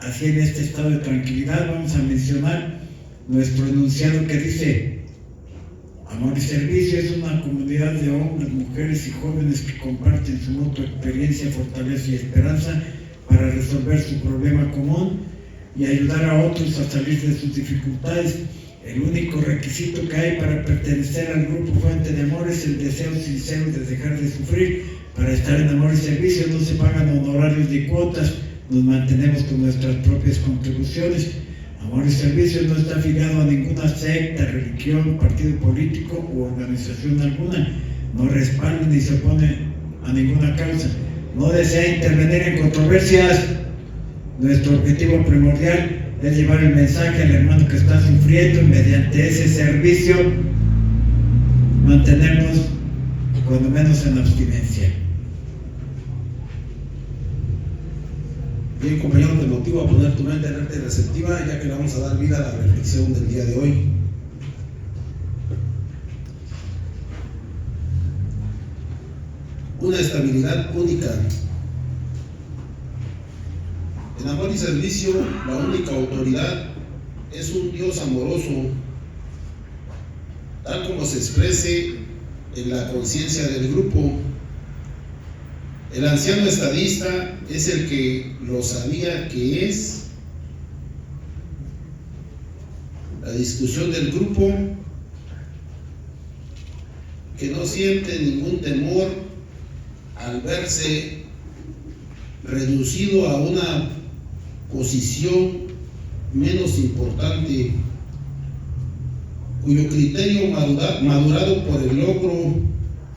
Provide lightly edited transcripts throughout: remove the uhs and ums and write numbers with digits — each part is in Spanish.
así en este estado de tranquilidad, vamos a mencionar nuestro enunciado que dice: Amor y Servicio es una comunidad de hombres, mujeres y jóvenes que comparten su mutua experiencia, fortaleza y esperanza para resolver su problema común y ayudar a otros a salir de sus dificultades. El único requisito que hay para pertenecer al grupo Fuente de Amor es el deseo sincero de dejar de sufrir. Para estar en Amor y Servicio no se pagan honorarios ni cuotas, nos mantenemos con nuestras propias contribuciones. Amor y Servicio no está afiliado a ninguna secta, religión, partido político u organización alguna. No respalda ni se opone a ninguna causa. No desea intervenir en controversias. Nuestro objetivo primordial es llevar el mensaje al hermano que está sufriendo y mediante ese servicio mantenernos cuando menos en abstinencia. Bien, compañero, te motivo a poner tu mente alerta y receptiva, ya que le vamos a dar vida a la reflexión del día de hoy. Una estabilidad única. En Amor y Servicio, la única autoridad es un Dios amoroso, tal como se exprese en la conciencia del grupo. El anciano estadista es el que lo sabía que es. La discusión del grupo, que no siente ningún temor al verse reducido a una posición menos importante, cuyo criterio madurado por el logro,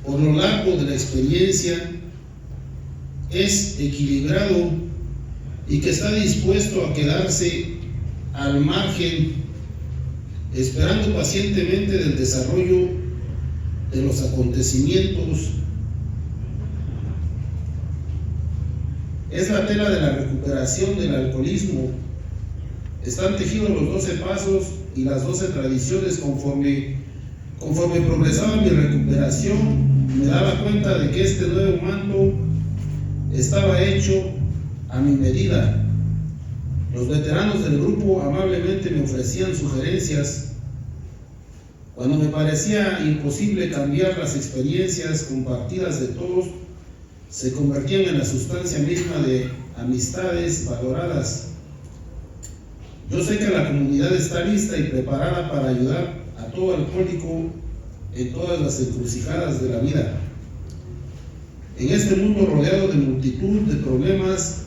por lo largo de la experiencia, es equilibrado y que está dispuesto a quedarse al margen, esperando pacientemente del desarrollo de los acontecimientos. Es la tela de la recuperación del alcoholismo. Están tejidos los 12 pasos y las 12 tradiciones. Conforme progresaba mi recuperación, me daba cuenta de que este nuevo manto estaba hecho a mi medida. Los veteranos del grupo amablemente me ofrecían sugerencias. Cuando me parecía imposible cambiar, las experiencias compartidas de todos se convertían en la sustancia misma de amistades valoradas. Yo sé que la comunidad está lista y preparada para ayudar a todo alcohólico en todas las encrucijadas de la vida. En este mundo rodeado de multitud de problemas,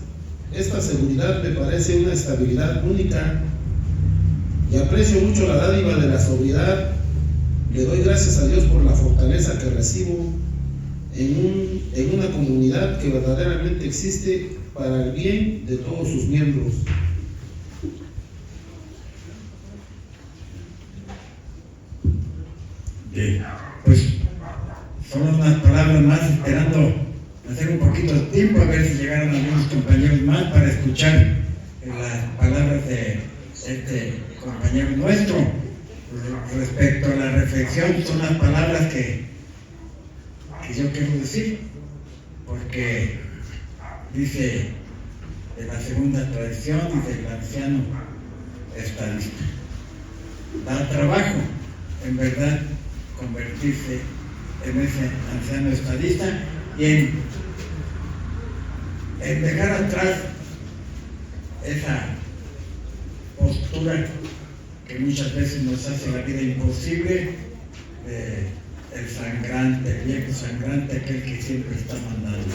esta seguridad me parece una estabilidad única y aprecio mucho la dádiva de la sobriedad. Le doy gracias a Dios por la fortaleza que recibo en una comunidad que verdaderamente existe para el bien de todos sus miembros. Bien, pues son unas palabras más, esperando hacer un poquito de tiempo a ver si llegaron algunos compañeros más para escuchar las palabras de este compañero nuestro. Respecto a la reflexión, son las palabras que yo quiero decir, porque dice de la segunda tradición y del anciano estadista. Da trabajo, en verdad, convertirse en ese anciano estadista y en dejar atrás esa postura que muchas veces nos hace la vida imposible, el sangrante, el viejo sangrante, aquel que siempre está mandando,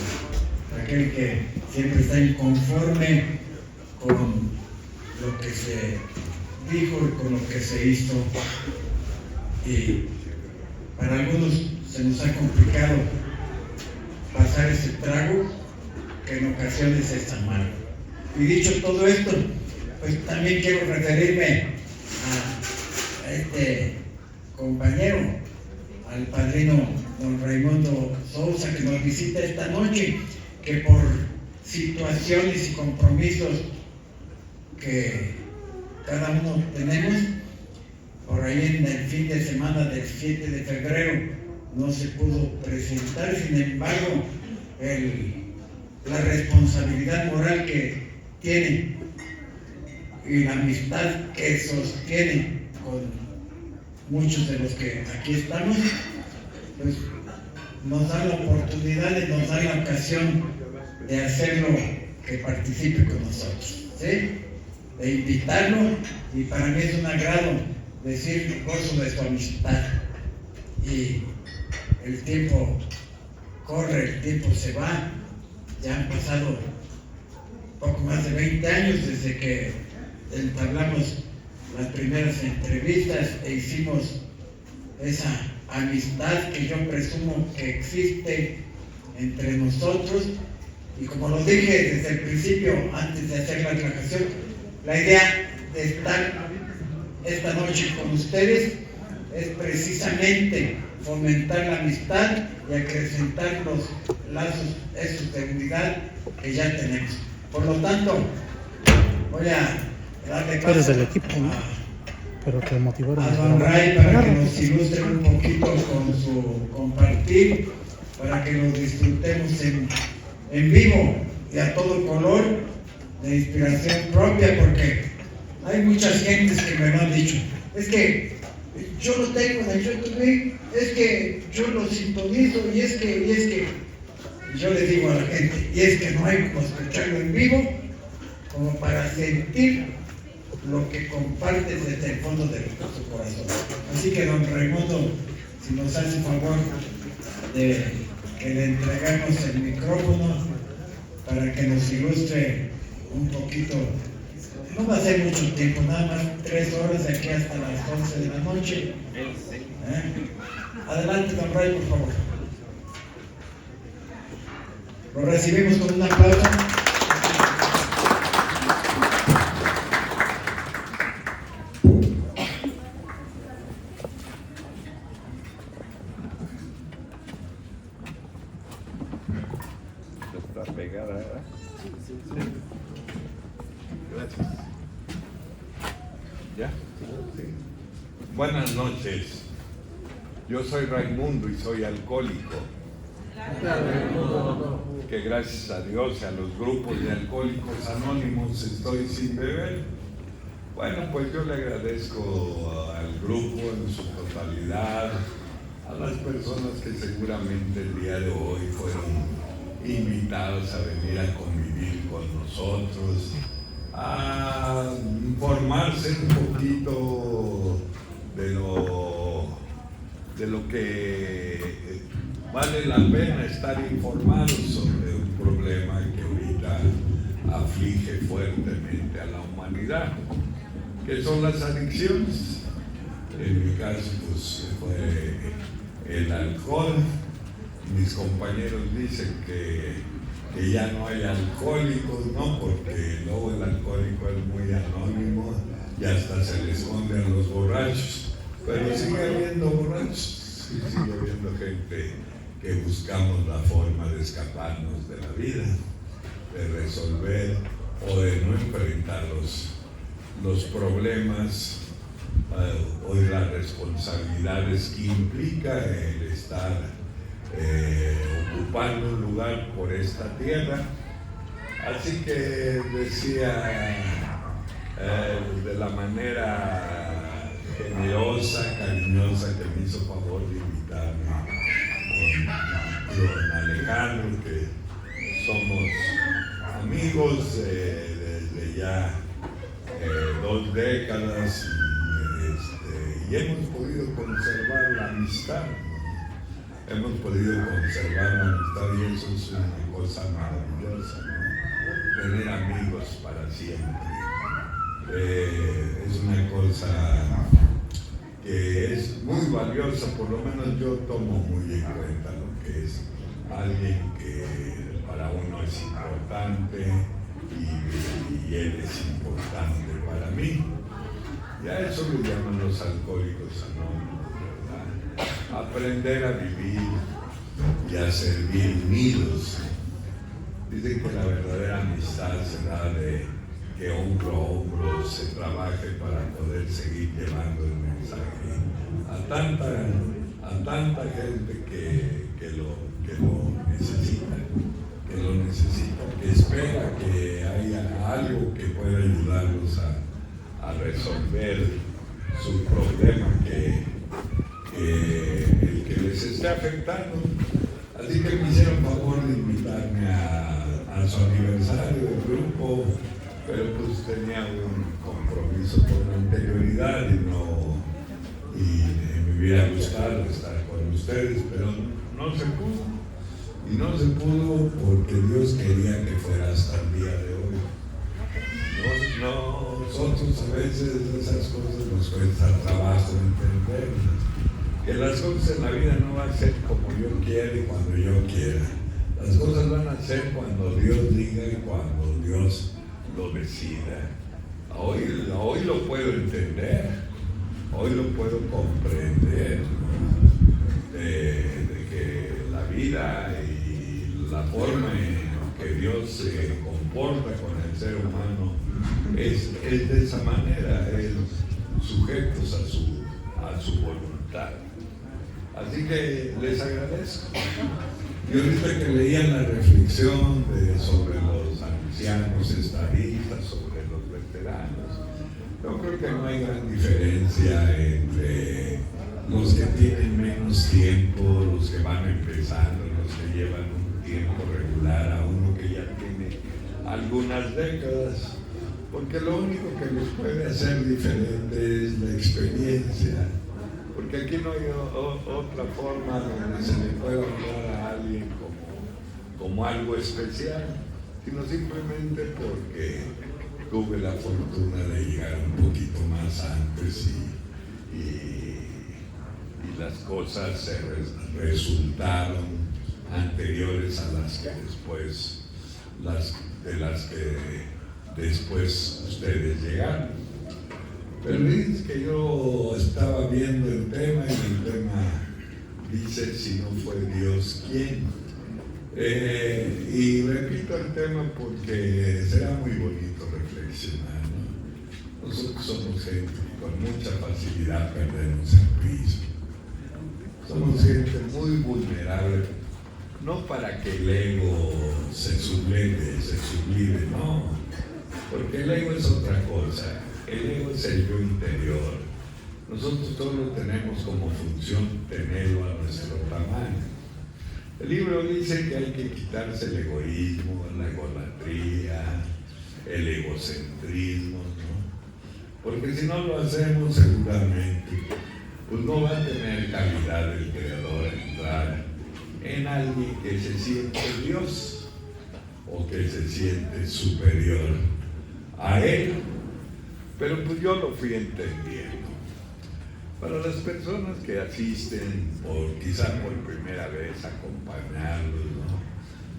aquel que siempre está inconforme con lo que se dijo y con lo que se hizo. Y para algunos se nos ha complicado pasar ese trago que en ocasiones es amargo. Y dicho todo esto, pues también quiero referirme a este compañero, al padrino don Raimundo Sousa, que nos visita esta noche, que por situaciones y compromisos que cada uno tenemos, por ahí en el fin de semana del 7 de febrero no se pudo presentar. Sin embargo, la responsabilidad moral que tiene y la amistad que sostiene con muchos de los que aquí estamos, pues nos da la oportunidad y nos da la ocasión de hacerlo que participe con nosotros, ¿sí? De invitarlo, y para mí es un agrado decir gozo de su amistad. Y el tiempo corre, el tiempo se va, ya han pasado poco más de 20 años desde que entablamos las primeras entrevistas e hicimos esa amistad que yo presumo que existe entre nosotros. Y como lo dije desde el principio, antes de hacer la aclaración, la idea de estar esta noche con ustedes es precisamente fomentar la amistad y acrecentar los lazos esos de unidad que ya tenemos. Por lo tanto, voy a darle paso eres del equipo, ¿no? Pero te motivaron a don Ray para que nos ilustre un poquito con su compartir, para que nos disfrutemos en vivo y a todo color, de inspiración propia, porque hay muchas gentes que me lo han dicho. Es que yo lo tengo en el YouTube, es que yo lo sintonizo, y es que yo le digo a la gente, y es que no hay como escucharlo en vivo, como para sentir lo que compartes desde el fondo de su corazón. Así que don Raimundo, si nos hace el favor de que le entregamos el micrófono para que nos ilustre un poquito. No va a ser mucho tiempo, nada más 3 horas de aquí hasta las 11 de la noche. Adelante, don Ray, por favor. Lo recibimos con un aplauso. Está pegada, ¿verdad? Sí. Gracias. ¿Ya? Sí. Buenas noches. Yo soy Raimundo y soy alcohólico. Que gracias a Dios y a los grupos de alcohólicos anónimos estoy sin beber. Bueno, pues yo le agradezco al grupo en su totalidad, a las personas que seguramente el día de hoy fueron invitados a venir a convivir con nosotros, a informarse un poquito de lo que vale la pena estar informados sobre un problema que ahorita aflige fuertemente a la humanidad, que son las adicciones. En mi caso, pues fue el alcohol. Mis compañeros dicen que ya no hay alcohólicos, ¿no? Porque luego el alcohólico es muy anónimo y hasta se le esconde a los borrachos. Pero sigue habiendo borrachos, y sigue habiendo gente que buscamos la forma de escaparnos de la vida, de resolver o de no enfrentar los problemas o las responsabilidades que implica el estar ocupando un lugar por esta tierra. Así que decía de la manera generosa, cariñosa que me hizo favor de invitarme con Alejandro, que somos amigos desde ya 2 décadas y hemos podido conservar la amistad. Hemos podido conservar la amistad y eso es una cosa maravillosa, ¿no? Tener amigos para siempre. Es una cosa que es muy valiosa, por lo menos yo tomo muy en cuenta lo que es alguien que para uno es importante y él es importante para mí. Y a eso le llaman los alcohólicos anónimos, ¿verdad? Aprender a vivir y a servir unidos. Dicen que la verdadera amistad se da de que hombro a hombro se trabaje para poder seguir llevando el mensaje a tanta gente que lo necesita, que espera que haya algo que pueda ayudarlos a resolver su problema el que les esté afectando. Así que me hicieron favor de invitarme a su aniversario del grupo, pero pues tenía un compromiso con anterioridad y me hubiera gustado estar con ustedes, pero no se pudo. Y no se pudo porque Dios quería que fuera hasta el día de hoy. Nosotros a veces esas cosas nos cuesta trabajo entenderlas. Que las cosas en la vida no van a ser como yo quiera y cuando yo quiera. Las cosas van a ser cuando Dios diga y cuando Dios lo decida. Hoy lo puedo entender, hoy lo puedo comprender, ¿no? de que la vida y la forma en que Dios se comporta con el ser humano es de esa manera, es sujetos a su voluntad. Así que les agradezco. Y ahorita que leían la reflexión sobre los ancianos estadistas, sobre los veteranos, yo creo que no hay gran diferencia entre los que tienen menos tiempo, los que van empezando, los que llevan un tiempo regular, a uno que ya tiene algunas décadas, porque lo único que les puede hacer diferente es la experiencia. Porque aquí no hay otra forma donde se le pueda hablar a alguien como algo especial, sino simplemente porque tuve la fortuna de llegar un poquito más antes y las cosas se resultaron anteriores a las que después, de las que después ustedes llegaron. Pero dices que yo estaba viendo el tema y el tema dice si no fue Dios, ¿quién? Y repito el tema porque será muy bonito reflexionar, ¿no? Nosotros somos gente que con mucha facilidad perdemos el piso. Somos gente muy vulnerable, no para que el ego se sublime, no, porque el ego es otra cosa. El ego es el yo interior. Nosotros solo tenemos como función tenerlo a nuestro tamaño. El libro dice que hay que quitarse el egoísmo, la egolatría, el egocentrismo, ¿no? Porque si no lo hacemos seguramente, pues no va a tener calidad el creador entrar en alguien que se siente Dios o que se siente superior a él. Pero pues yo lo fui entendiendo. Para las personas que asisten, quizá por primera vez, a acompañarlos, ¿no?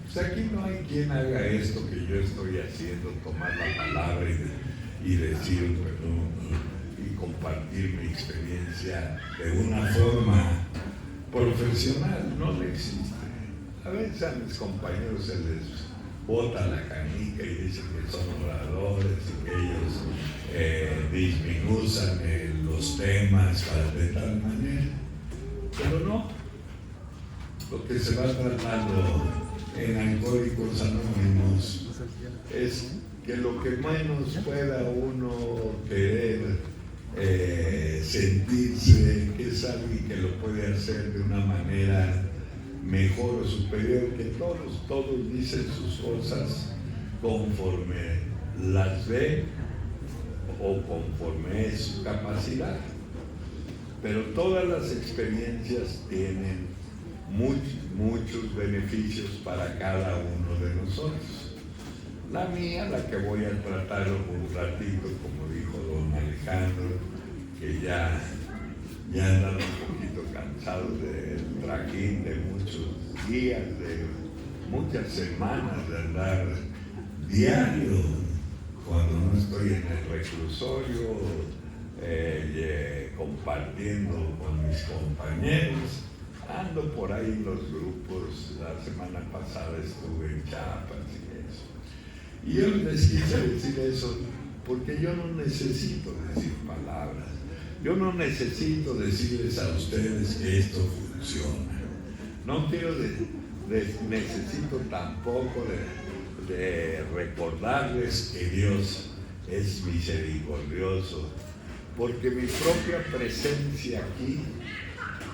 Pues aquí no hay quien haga esto que yo estoy haciendo, tomar la palabra y decir perdón, ¿no? Y compartir mi experiencia de una forma profesional. No le existe. A veces a mis compañeros se les bota la canica y dicen que son oradores y que ellos disminuzan los temas de tal manera, pero no. Lo que se va tratando en Alcohólicos Anónimos es que lo que menos pueda uno querer sentirse que es alguien que lo puede hacer de una manera mejor o superior, que todos dicen sus cosas conforme las ve o conforme es su capacidad. Pero todas las experiencias tienen muchos beneficios para cada uno de nosotros. La mía, la que voy a tratar un ratito, como dijo don Alejandro, que ya andaba un poquito cansado del trajín de muchos días, de muchas semanas de andar diario, cuando no estoy en el reclusorio, compartiendo con mis compañeros, ando por ahí en los grupos. La semana pasada estuve en Chiapas y eso. Y yo les quise decir eso porque yo no necesito decir palabras. Yo no necesito decirles a ustedes que esto funciona. No quiero necesito tampoco de recordarles que Dios es misericordioso, porque mi propia presencia aquí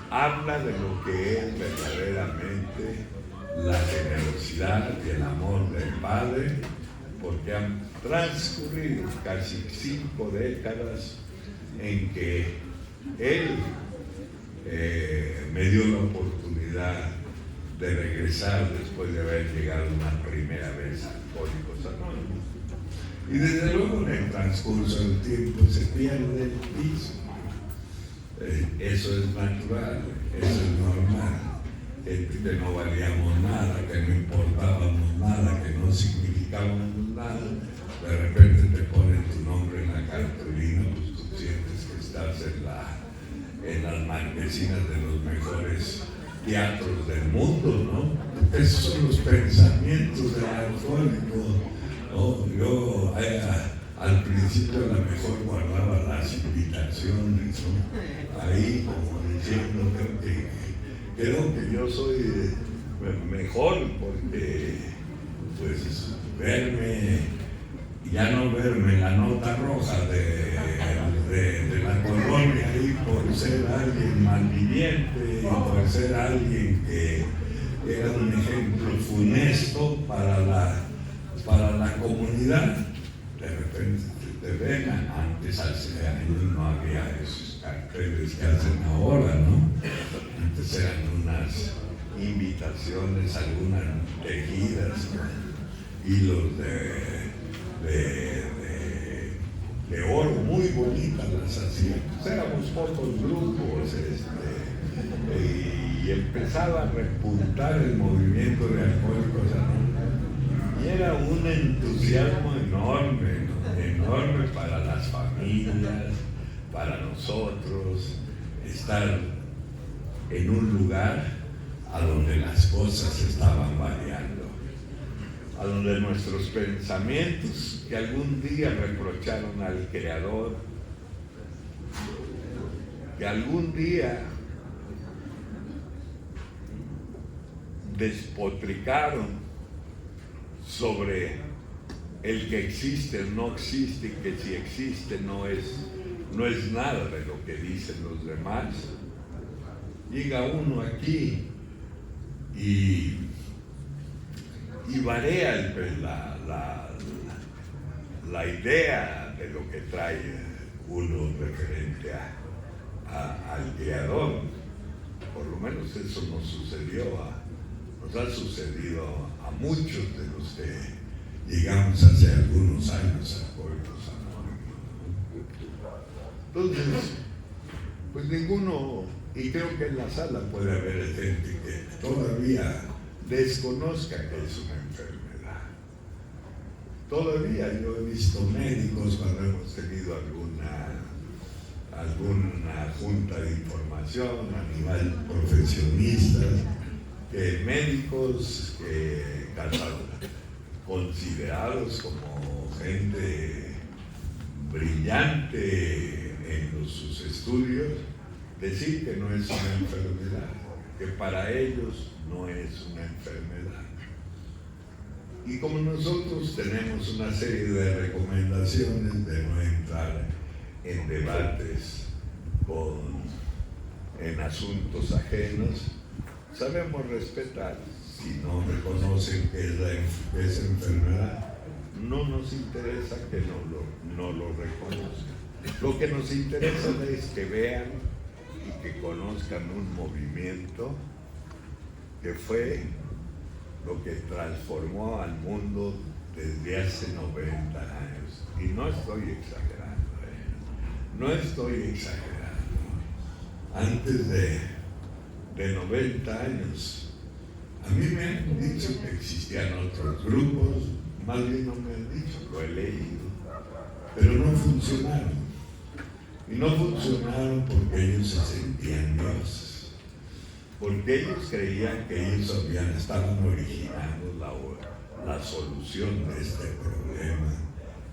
habla de lo que es verdaderamente la generosidad y el amor del Padre, porque han transcurrido casi 5 décadas en que Él me dio la oportunidad de regresar después de haber llegado una primera vez a Alcohólicos Anónimos. Y desde luego en el transcurso del tiempo se pierde el piso. Eso es natural, eso es normal. Que no valíamos nada, que no importábamos nada, que no significábamos nada. De repente te ponen tu nombre en la cartulina, pues tú sientes que estás en las marquesinas de los mejores teatros del mundo, ¿no? Esos son los pensamientos del alcohólico, ¿no? Yo al principio a lo mejor guardaba las invitaciones, ¿no? Ahí como diciendo creo que yo soy mejor porque pues ya no verme en la nota roja de la colonia ahí por ser alguien malviviente y por ser alguien que era un ejemplo funesto para la comunidad. De repente te ven, antes hace años no había esos carteles que hacen ahora, ¿no? Antes eran unas invitaciones, algunas tejidas con hilos de oro, muy bonitas las hacían. Pues éramos pocos grupos y empezaba a repuntar el movimiento de Alcohólicos Anónimos. Y era un entusiasmo enorme, ¿no? Enorme para las familias, para nosotros, estar en un lugar a donde las cosas estaban variando, a donde nuestros pensamientos que algún día reprocharon al Creador, que algún día despotricaron sobre el que existe o no existe, y que si existe no es nada de lo que dicen los demás. Llega uno aquí y varía la idea de lo que trae uno referente al Creador. Por lo menos eso nos ha sucedido a muchos de los que llegamos hace algunos años a Alcohólicos Anónimos. Entonces, pues ninguno, y creo que en la sala puede haber gente que todavía desconozca que es una enfermedad. Todavía yo he visto médicos cuando hemos tenido alguna junta de información a nivel profesionistas, médicos considerados como gente brillante en sus estudios, decir que no es una enfermedad, que para ellos no es una enfermedad. Y como nosotros tenemos una serie de recomendaciones de no entrar en debates en asuntos ajenos, sabemos respetar. Si no reconocen que es enfermedad, no nos interesa que no lo reconozcan. Lo que nos interesa es que vean y que conozcan un movimiento que fue lo que transformó al mundo desde hace 90 años. Y no estoy exagerando, no estoy exagerando. Antes de 90 años, a mí me han dicho que existían otros grupos, más bien no me han dicho, lo he leído, pero no funcionaron. Y no funcionaron porque ellos se sentían dioses, porque ellos creían que ellos estaban originando la solución de este problema.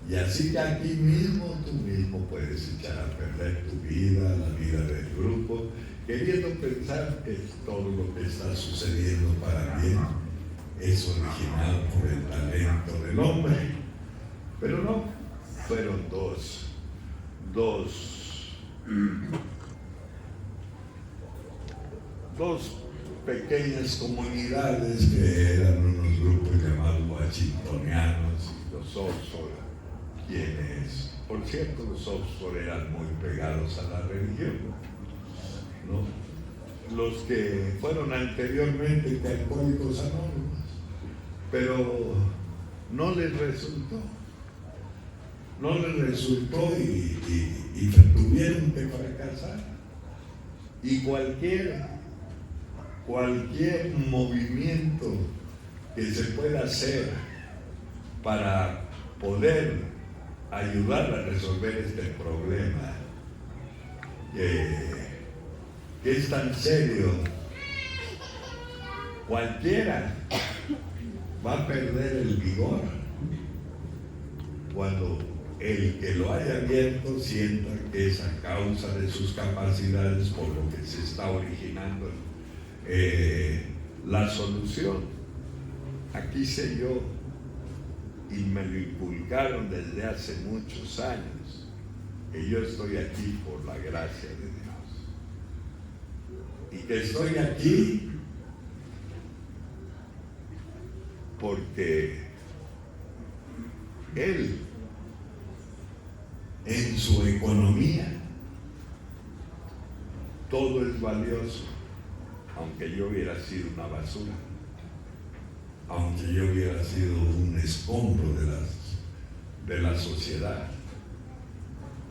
Y así que aquí mismo, tú mismo puedes echar a perder tu vida, la vida del grupo, queriendo pensar que todo lo que está sucediendo para bien es originado por el talento del hombre. Pero no, fueron dos pequeñas comunidades que eran unos grupos llamados washingtonianos y los Oxford, quienes, por cierto, los Oxford eran muy pegados a la religión, ¿no? Los que fueron anteriormente Alcohólicos Anónimos, pero no les resultó y tuvieron que fracasar. Y cualquier movimiento que se pueda hacer para poder ayudar a resolver este problema que es tan serio, cualquiera va a perder el vigor cuando el que lo haya abierto sienta que es a causa de sus capacidades por lo que se está originando la solución. Aquí sé yo, y me lo inculcaron desde hace muchos años, que yo estoy aquí por la gracia de Dios, y que estoy aquí porque Él, en su economía, todo es valioso, aunque yo hubiera sido una basura, aunque yo hubiera sido un escombro de la sociedad.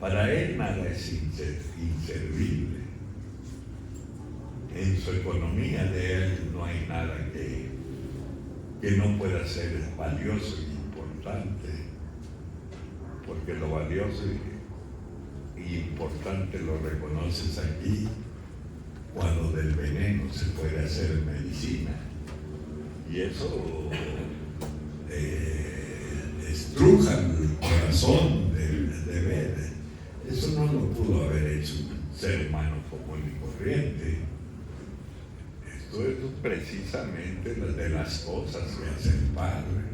Para Él nada es inservible. En su economía de Él no hay nada que no pueda ser valioso y importante, porque lo valioso y importante lo reconoces aquí cuando del veneno se puede hacer medicina, y eso estruja el corazón de ver. Eso no lo pudo haber hecho un ser humano común y corriente. Esto es precisamente de las cosas que hace el Padre.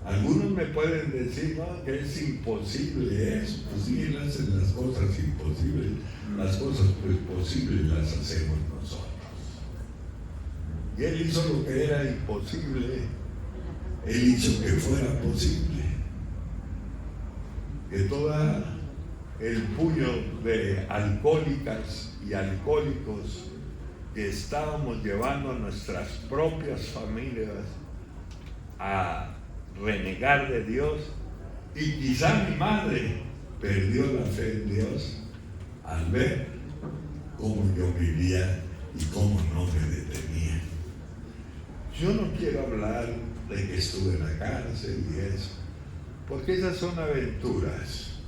Algunos me pueden decir, no, que es imposible eso. Pues sí, Él hace las cosas imposibles. Las cosas pues posibles las hacemos nosotros. Y Él hizo lo que era imposible. Él hizo que fuera posible. Que todo el puño de alcohólicas y alcohólicos que estábamos llevando a nuestras propias familias a renegar de Dios, y quizá mi madre perdió la fe en Dios al ver cómo yo vivía y cómo no me detenía. Yo no quiero hablar de que estuve en la cárcel y eso, porque esas son aventuras.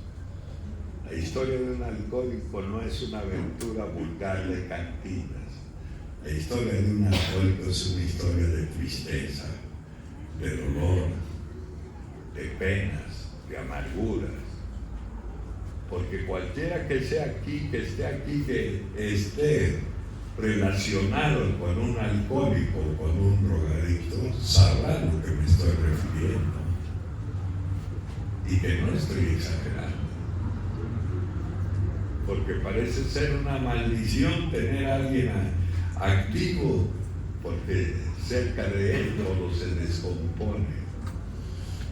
La historia de un alcohólico no es una aventura vulgar de cantinas. La historia de un alcohólico es una historia de tristeza, de dolor, de penas, de amarguras. Porque cualquiera que esté aquí, que esté relacionado con un alcohólico o con un drogadicto, sabrá lo que me estoy refiriendo. Y que no estoy exagerando. Porque parece ser una maldición tener a alguien activo, porque cerca de él todo se descompone.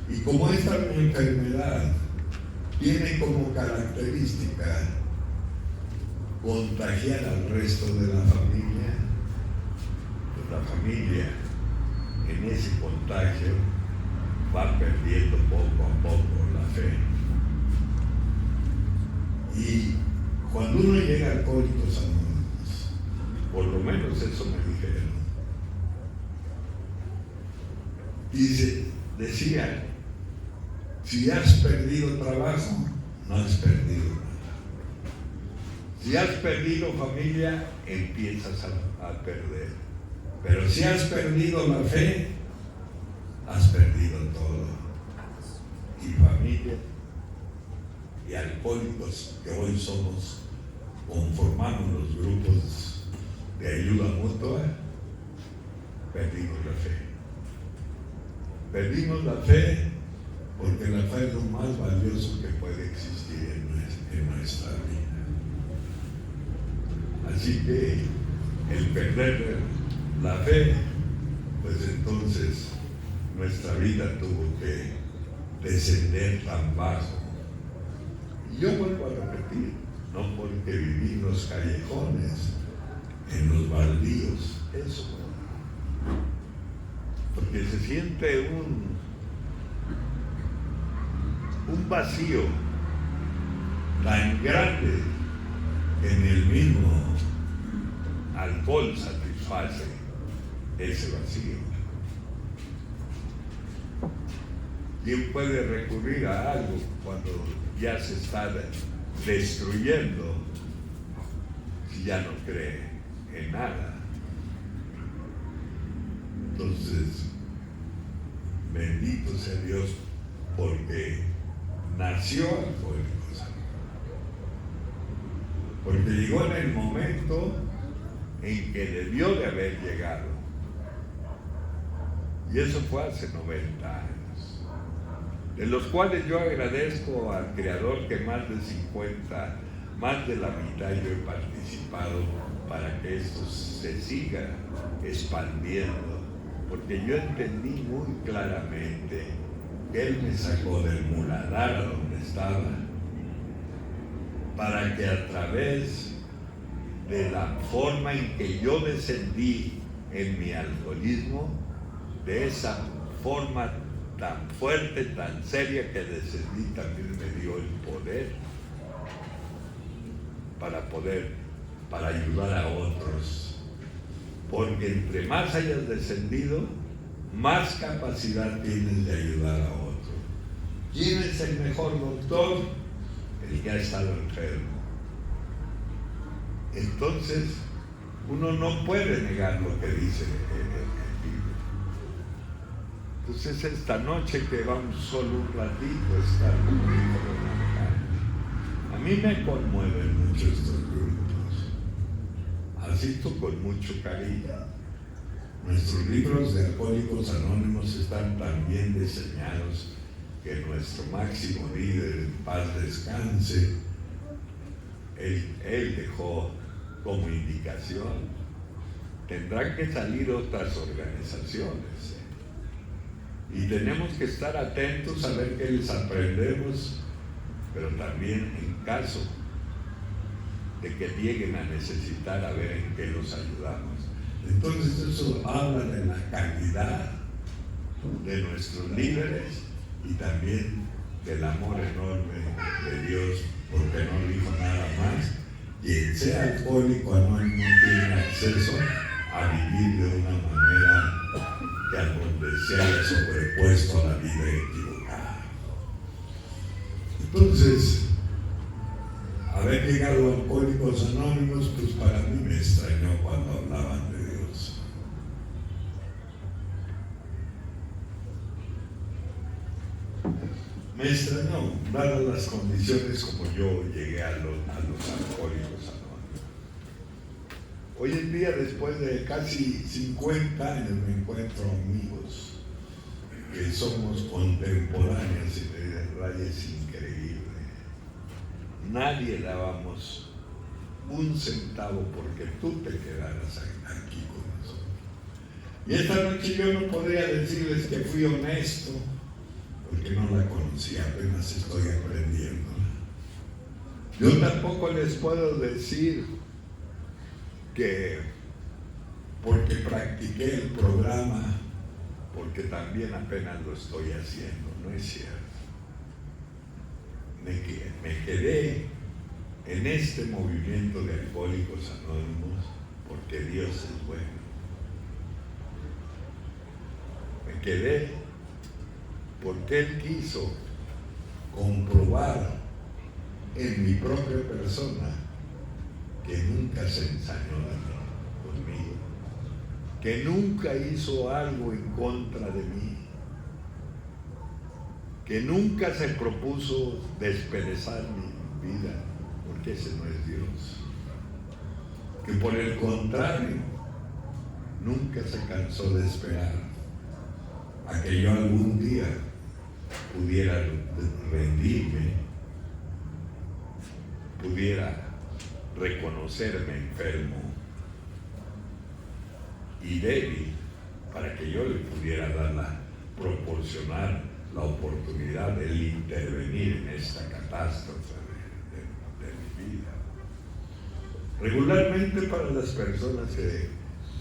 Y como esta enfermedad tiene como característica contagiar al resto de la familia, pues la familia en ese contagio va perdiendo poco a poco la fe. Y cuando uno llega a Alcohólicos Anónimos, por lo menos eso me dijeron, decía, si has perdido trabajo, no has perdido nada. Si has perdido familia, empiezas a perder. Pero si has perdido la fe, has perdido todo. Y familia, y alcohólicos que hoy somos, conformamos los grupos de ayuda mutua, perdimos la fe. Perdimos la fe porque la fe es lo más valioso que puede existir en nuestra vida. Así que el perder la fe, pues entonces nuestra vida tuvo que descender tan bajo. Y yo vuelvo a repetir, no porque viví en los callejones, en los baldíos, eso, porque se siente un vacío tan grande que en el mismo alcohol satisface ese vacío. ¿Quién puede recurrir a algo cuando ya se está destruyendo si ya no cree en nada? Entonces, bendito sea Dios porque nació Alcohólicos Anónimos, porque llegó en el momento en que debió de haber llegado, y eso fue hace 90 años, de los cuales yo agradezco al Creador que más de la mitad yo he participado para que esto se siga expandiendo, porque yo entendí muy claramente que Él me sacó del muladar a donde estaba, para que a través de la forma en que yo descendí en mi alcoholismo, de esa forma tan fuerte, tan seria que descendí, también me dio el poder para ayudar a otros. Porque entre más hayas descendido, más capacidad tienes de ayudar a otros. ¿Quién es el mejor doctor? El que ha estado enfermo. Entonces, uno no puede negar lo que dice el libro. Entonces, esta noche que vamos solo un ratito a estar con a mí me conmueven mucho estos grupos. Asisto con mucho cariño. Nuestros libros de Alcohólicos Anónimos están tan bien diseñados que nuestro máximo líder, en paz descanse, él dejó como indicación. Tendrán que salir otras organizaciones, y tenemos que estar atentos a ver qué les aprendemos, pero también en caso de que lleguen a necesitar, a ver en qué los ayudamos. Entonces eso habla de la calidad de nuestros líderes y también del amor enorme de Dios, porque no dijo nada más. Quien sea alcohólico anónimo tiene acceso a vivir de una manera que a donde se haya sobrepuesto a la vida equivocada. Entonces, haber llegado a Alcohólicos Anónimos, pues para mí me extrañó cuando hablaban de Dios. Me extrañó, dadas las condiciones como yo llegué a los Alcohólicos Anónimos. Hoy en día, después de casi 50 años, me encuentro amigos que somos contemporáneos y de rayas increíbles. Nadie dábamos un centavo porque tú te quedaras aquí con nosotros. Y esta noche yo no podría decirles que fui honesto, porque no la conocía, apenas estoy aprendiendo. Yo tampoco les puedo decir que porque practiqué el programa, porque también apenas lo estoy haciendo, no es cierto. Me quedé en este movimiento de Alcohólicos Anónimos porque Dios es bueno. Me quedé porque Él quiso comprobar en mi propia persona que nunca se ensañó conmigo, que nunca hizo algo en contra de mí, que nunca se propuso desperezar mi vida, porque ese no es Dios, que por el contrario nunca se cansó de esperar a que yo algún día pudiera rendirme, pudiera reconocerme enfermo y débil para que yo le pudiera proporcionar la oportunidad de intervenir en esta catástrofe de mi vida. Regularmente para las personas que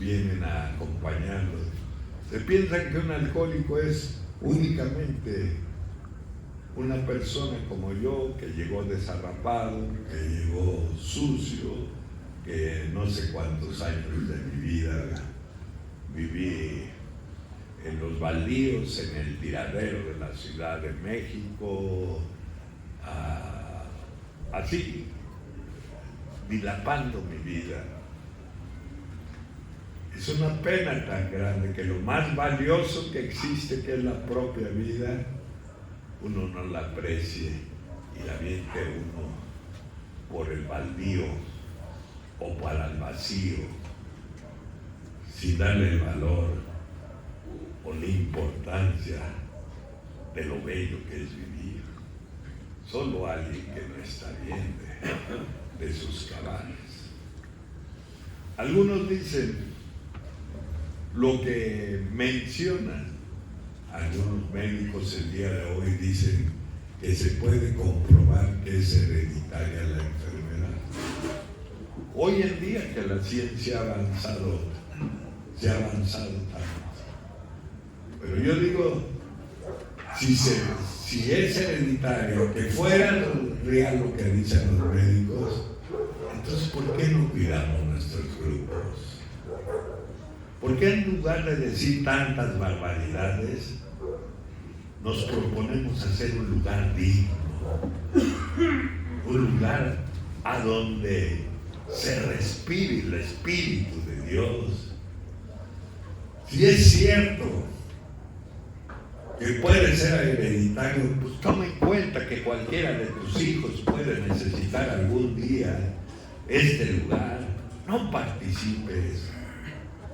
vienen a acompañarlos, se piensa que un alcohólico es únicamente una persona como yo, que llegó desarrapado, que llegó sucio, que no sé cuántos años de mi vida viví en los baldíos, en el tiradero de la Ciudad de México, así, dilapando mi vida. Es una pena tan grande que lo más valioso que existe, que es la propia vida, uno no la aprecie y la aviente uno por el baldío o para el vacío, sin darle el valor o la importancia de lo bello que es vivir. Solo alguien que no está bien de sus cabales. Algunos dicen lo que mencionan algunos médicos el día de hoy, dicen que se puede comprobar que es hereditaria la enfermedad. Hoy en día que la ciencia ha avanzado tanto. Pero yo digo, si es hereditario, que fuera real lo que dicen los médicos, entonces ¿por qué no cuidamos nuestros grupos? ¿Por qué en lugar de decir tantas barbaridades, nos proponemos hacer un lugar digno, un lugar a donde se respire el Espíritu de Dios? Si es cierto que puede ser hereditario, pues toma en cuenta que cualquiera de tus hijos puede necesitar algún día este lugar. No participes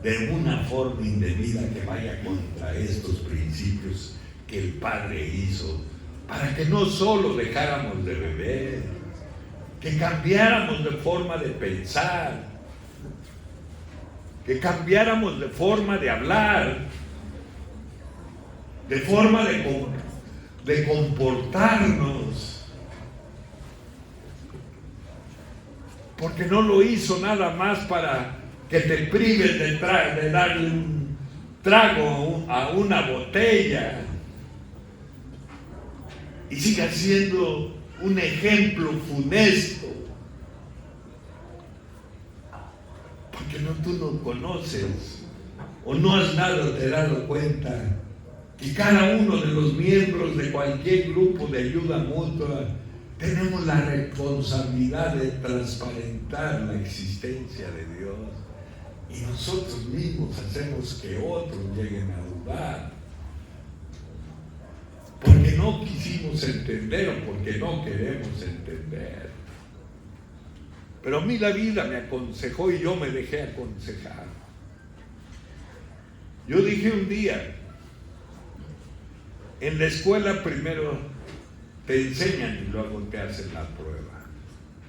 de una forma indebida que vaya contra estos principios que el Padre hizo, para que no solo dejáramos de beber, que cambiáramos de forma de pensar, que cambiáramos de forma de hablar, de forma de comportarnos, porque no lo hizo nada más para que te prives de darle un trago a una botella y siga siendo un ejemplo funesto, porque tú no conoces o no has dado cuenta que cada uno de los miembros de cualquier grupo de ayuda mutua tenemos la responsabilidad de transparentar la existencia de Dios, y nosotros mismos hacemos que otros lleguen a dudar, porque no quisimos entender o porque no queremos entender. Pero a mí la vida me aconsejó y yo me dejé aconsejar. Yo dije un día, en la escuela primero te enseñan y luego te hacen la prueba.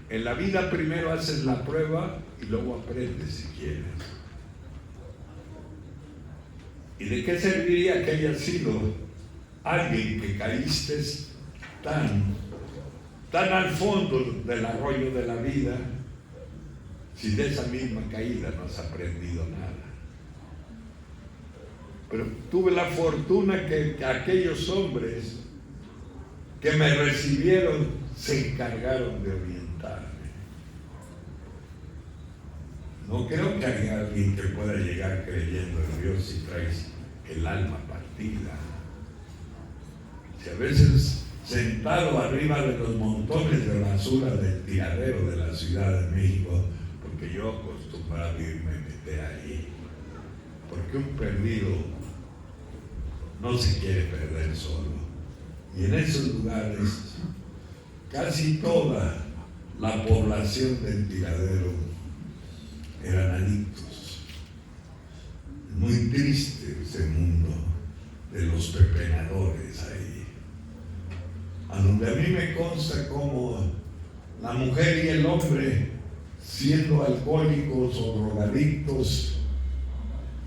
En la vida primero haces la prueba y luego aprendes si quieres. ¿Y de qué serviría que hayas sido alguien que caíste tan al fondo del arroyo de la vida, si de esa misma caída no has aprendido nada? Pero tuve la fortuna que aquellos hombres que me recibieron se encargaron de orientarme. No creo que haya alguien que pueda llegar creyendo en Dios si traes el alma partida. Si a veces sentado arriba de los montones de basura del tiradero de la Ciudad de México, porque yo acostumbraba a irme a meter ahí, porque un perdido no se quiere perder solo. Y en esos lugares, casi toda la población del tiradero eran adictos. Muy triste ese mundo de los pepenadores ahí. a donde a mí me consta como la mujer y el hombre, siendo alcohólicos o drogadictos,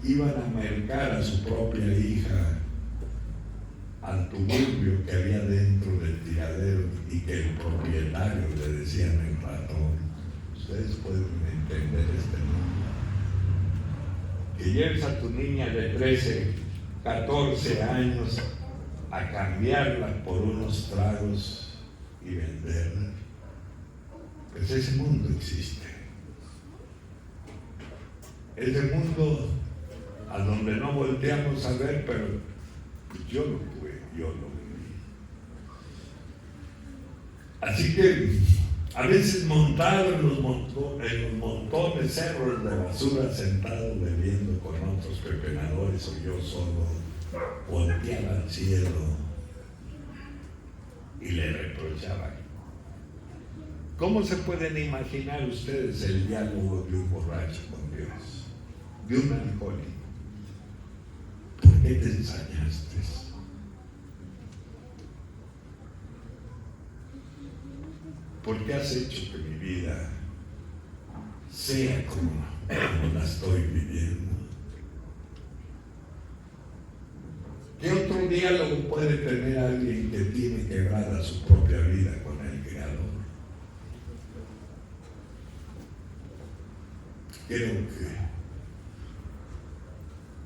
iban a mercar a su propia hija al tuburbio que había dentro del tiradero y que el propietario le decían el ratón. Ustedes pueden entender este mundo. Que lleves a tu niña de 13, 14 años a cambiarla por unos tragos y venderla. Pues ese mundo existe. Ese mundo a donde no volteamos a ver, pero yo lo tuve, yo lo viví. Así que a veces montado en los montones cerros de basura, sentado bebiendo con otros pepenadores o yo solo, volteaba al cielo y le reprochaba. ¿Cómo se pueden imaginar ustedes el diálogo de un borracho con Dios? De un alcohólico. ¿Por qué te ensañaste? ¿Por qué has hecho que mi vida sea como la estoy viviendo? ¿Qué otro diálogo puede tener alguien que tiene quebrada su propia vida con el Creador? Creo que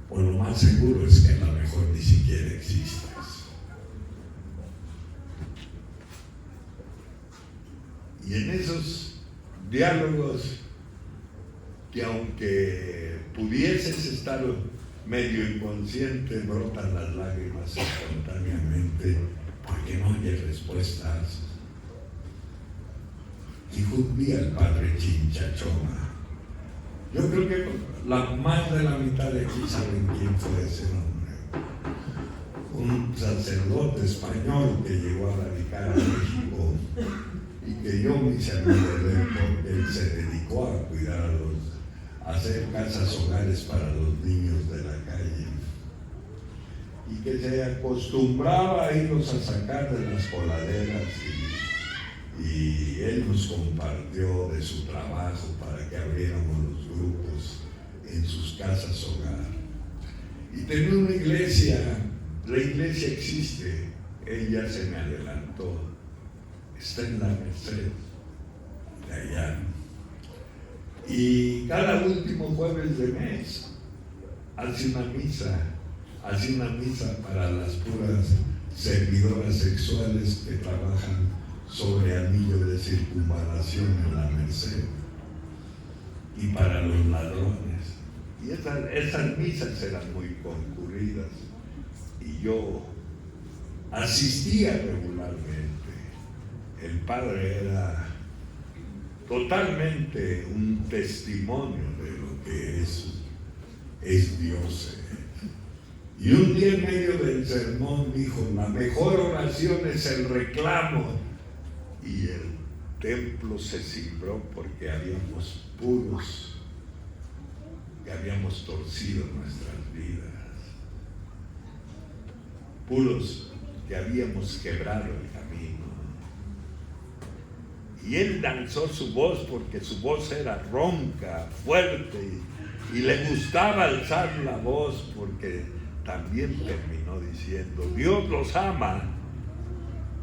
por lo más seguro es que a lo mejor ni siquiera existes. Y en esos diálogos que aunque pudieses estar medio inconsciente, brotan las lágrimas espontáneamente porque no hay respuestas. Dijo un día el padre Chinchachoma. Yo creo que más de la mitad de aquí saben quién fue ese hombre. Un sacerdote español que llegó a radicar a México y que yo me hice amigo de él porque él se dedicó a cuidar a hacer casas hogares para los niños de la calle y que se acostumbraba a irlos a sacar de las coladeras y él nos compartió de su trabajo para que abriéramos los grupos en sus casas hogar. Y tenía una iglesia, la iglesia existe, él ya se me adelantó, está en la Merced, de allá. Y cada último jueves de mes hace una misa para las puras servidoras sexuales que trabajan sobre anillo de circunvalación en la Merced y para los ladrones. Y esas misas eran muy concurridas y yo asistía regularmente. El padre era totalmente un testimonio de lo que es Dios. Y un día en medio del sermón dijo, la mejor oración es el reclamo. Y el templo se cimbró porque habíamos puros que habíamos torcido nuestras vidas, puros que habíamos quebrado el camino. Y él lanzó su voz porque su voz era ronca, fuerte, y le gustaba alzar la voz porque también terminó diciendo, Dios los ama.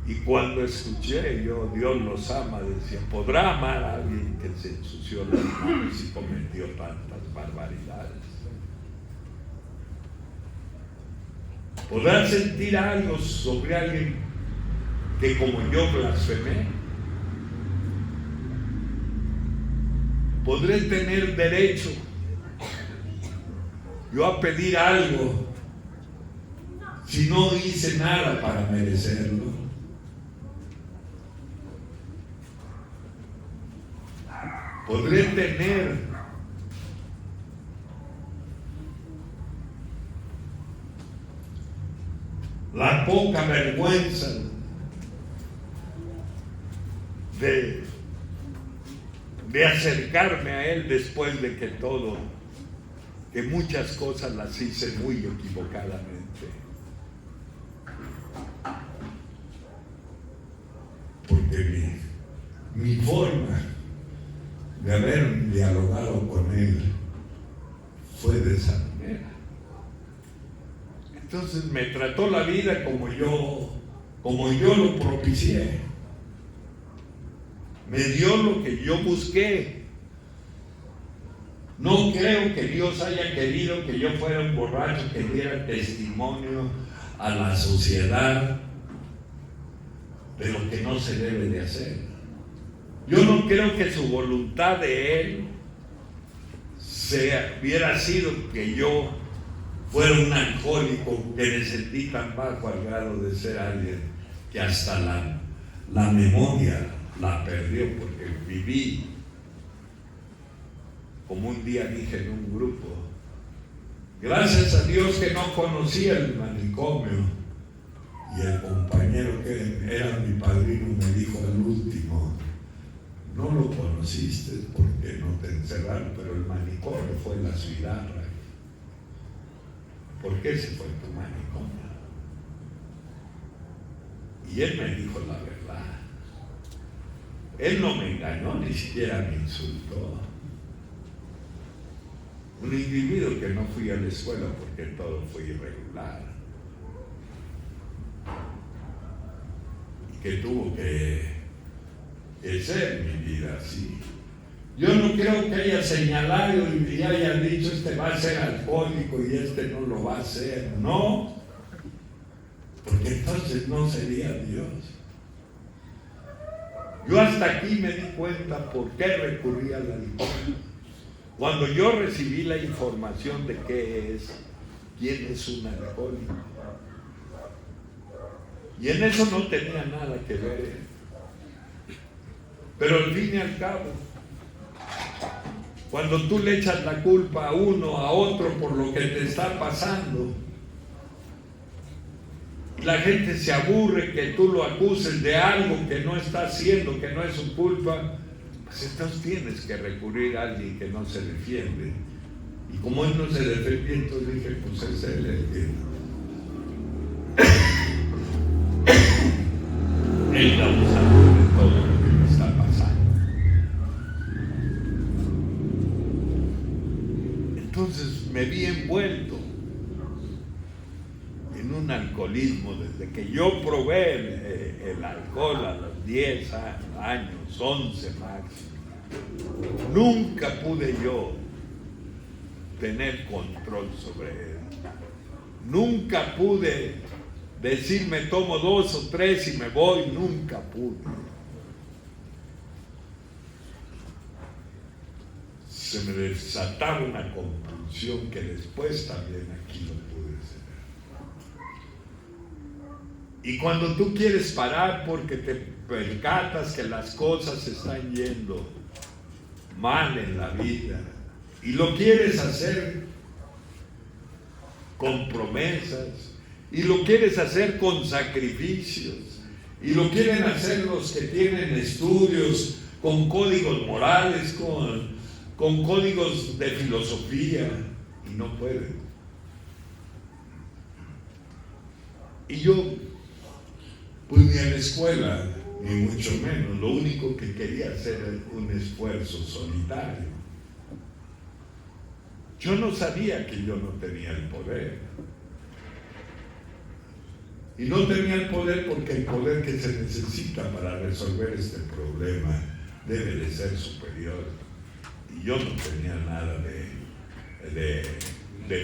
Y cuando escuché yo, Dios los ama, decía, ¿podrá amar a alguien que se ensució las manos y cometió tantas barbaridades? ¿Podrá sentir algo sobre alguien que como yo blasfemé? ¿Podré tener derecho yo a pedir algo si no hice nada para merecerlo? ¿Podré tener la poca vergüenza de acercarme a Él después de que muchas cosas las hice muy equivocadamente? porque mi forma de haber dialogado con él fue de esa manera. Entonces me trató la vida como yo lo propicié. Me dio lo que yo busqué. No creo que Dios haya querido que yo fuera un borracho que diera testimonio a la sociedad de lo que no se debe de hacer. Yo no creo que su voluntad de Él hubiera sido que yo fuera un alcohólico que me sentí tan bajo al grado de ser alguien que hasta la memoria la perdió, porque viví, como un día dije en un grupo, gracias a Dios que no conocía el manicomio. Y el compañero que era mi padrino me dijo al último, no lo conociste porque no te encerraron, pero el manicomio fue la ciudad. ¿Por qué se fue tu manicomio? Y él me dijo la verdad. Él no me engañó, ni siquiera me insultó. Un individuo que no fui a la escuela porque todo fue irregular. Que tuvo que ser mi vida así. Yo no creo que haya señalado y haya dicho este va a ser alcohólico y este no lo va a hacer. No, porque entonces no sería Dios. Yo hasta aquí me di cuenta por qué recurrí al alcohol. Cuando yo recibí la información de quién es un alcohólico. Y en eso no tenía nada que ver. Pero al fin y al cabo, cuando tú le echas la culpa a uno, a otro por lo que te está pasando, la gente se aburre que tú lo acuses de algo que no está haciendo, que no es su culpa, pues entonces tienes que recurrir a alguien que no se defiende. Y como él no se defendía, entonces dije, pues es él el que... Él causador de todo lo que me está pasando. Entonces me vi envuelto en un alcoholismo desde que yo probé el alcohol a los 10 años, 11 máximo. Nunca pude yo tener control sobre él. Nunca pude decir me tomo 2 o 3 y me voy, nunca pude. Se me desataba una compulsión que después también aquí lo pude hacer. Y cuando tú quieres parar porque te percatas que las cosas están yendo mal en la vida y lo quieres hacer con promesas, y lo quieres hacer con sacrificios, y lo quieren hacer los que tienen estudios, con códigos morales, con códigos de filosofía, y no pueden. Y yo, pues ni a la escuela, ni mucho menos, lo único que quería hacer era un esfuerzo solitario. Yo no sabía que yo no tenía el poder. Y no tenía el poder porque el poder que se necesita para resolver este problema debe de ser superior. Y yo no tenía nada de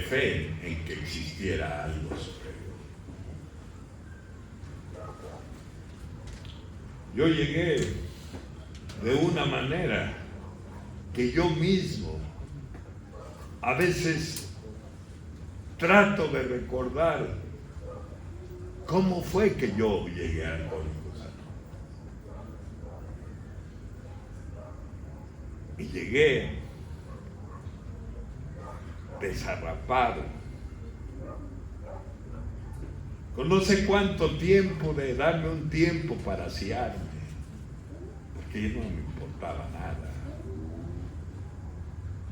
fe en que existiera algo superior. Yo llegué de una manera que yo mismo a veces trato de recordar cómo fue que yo llegué a Alcohólicos Anónimos. Y llegué desarrapado, con no sé cuánto tiempo de darme un tiempo para asearme, porque no me importaba nada.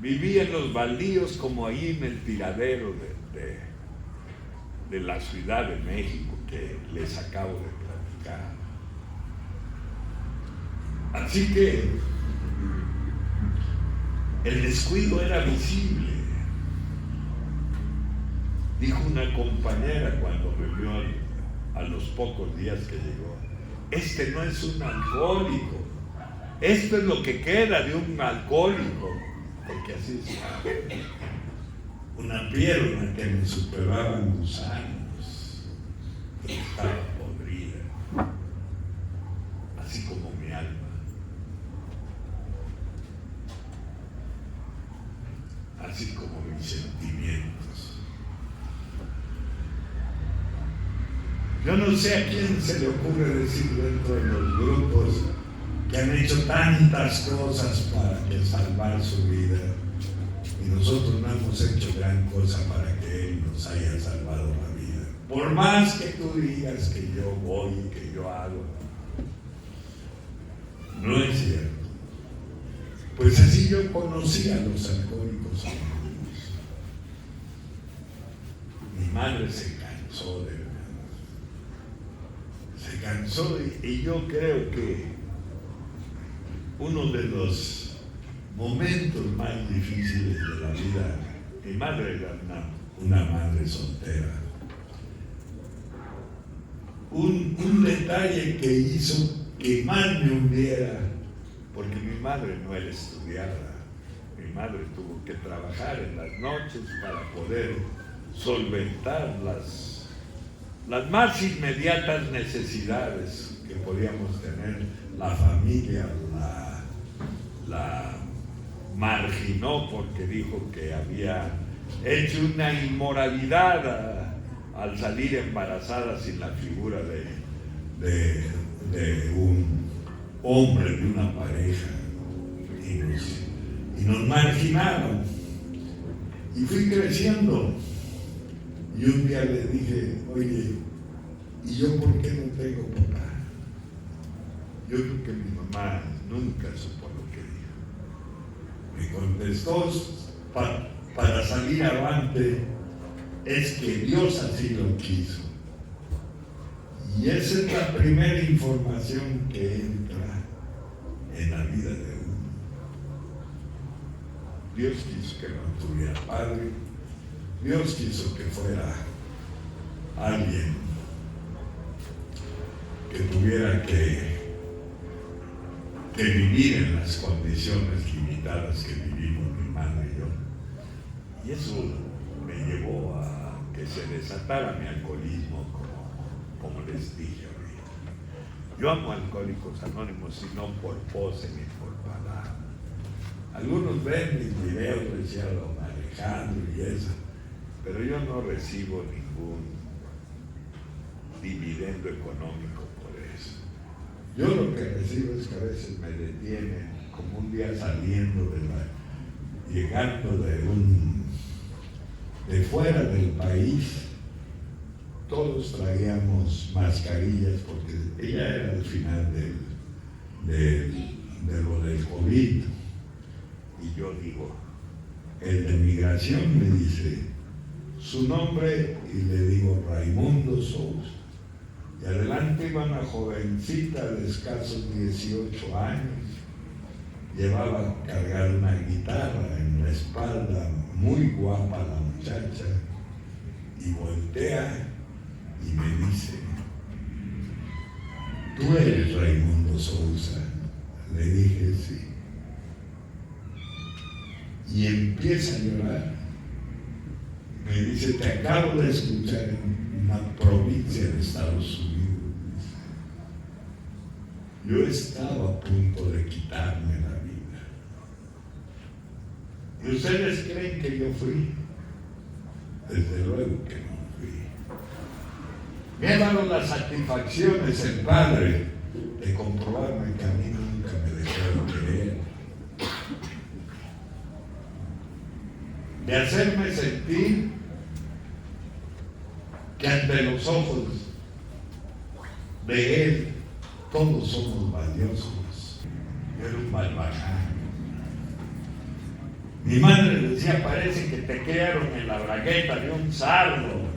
Vivía en los baldíos como ahí en el tiradero de la Ciudad de México que les acabo de platicar. Así que el descuido era visible. Dijo una compañera cuando me vio a los pocos días que llegó: este no es un alcohólico, esto es lo que queda de un alcohólico, porque así es una pierna que me superaban gusanos, que estaba podrida, así como mi alma. Así como mis sentimientos. Yo no sé a quién se le ocurre decir dentro de los grupos que han hecho tantas cosas para salvar su vida, y nosotros no hemos hecho gran cosa para que Él nos haya salvado la vida. Por más que tú digas que yo voy y que yo hago, no es cierto. Pues así yo conocí a los alcohólicos anónimos. Mi madre se cansó de verdad. Se cansó y yo creo que uno de los momentos más difíciles de la vida, mi madre era una madre soltera. Un detalle que hizo que más me hundiera, porque mi madre no era estudiada, mi madre tuvo que trabajar en las noches para poder solventar las más inmediatas necesidades que podíamos tener. La familia la marginó porque dijo que había hecho una inmoralidad al salir embarazada sin la figura de un hombre, de una pareja, y nos marginaron. Y fui creciendo, y un día le dije: oye, ¿y yo por qué no tengo papá? Yo creo que mi mamá nunca supo lo que dijo. Me contestó: para salir avante es que Dios así lo quiso. Y esa es la primera información que entra en la vida de uno. Dios quiso que no tuviera padre, Dios quiso que fuera alguien que tuviera que vivir en las condiciones limitadas que vivimos mi madre y yo. Y eso me llevó a que se desatara mi alcoholismo, como les dije ahorita. Yo amo a Alcohólicos Anónimos, y no por pose ni por palabra. Algunos ven mis videos, decía don Alejandro y eso, pero yo no recibo ningún dividendo económico por eso. Yo lo que recibo es que a veces me detienen, como un día saliendo llegando de fuera del país. Todos traíamos mascarillas porque ella era al final de lo del COVID. Y yo digo, el de migración me dice su nombre y le digo Raimundo Sousa. Y adelante iba una jovencita de escasos 18 años, llevaba cargar una guitarra en la espalda, muy guapa la muchacha, y voltea y me dice: ¿tú eres Raimundo Sousa? Le dije: sí. Y empieza a llorar. Me dice: te acabo de escuchar en una provincia de Estados Unidos. Yo estaba a punto de quitarme la vida. ¿Y ustedes creen que yo fui? Desde luego que no fui. Me ha dado las satisfacciones el Padre de comprobarme que a mí nunca me dejaron querer, de hacerme sentir que ante los ojos de Él todos somos valiosos. Yo era un malvajado. Mi madre decía: parece que te criaron en la bragueta de un sardo.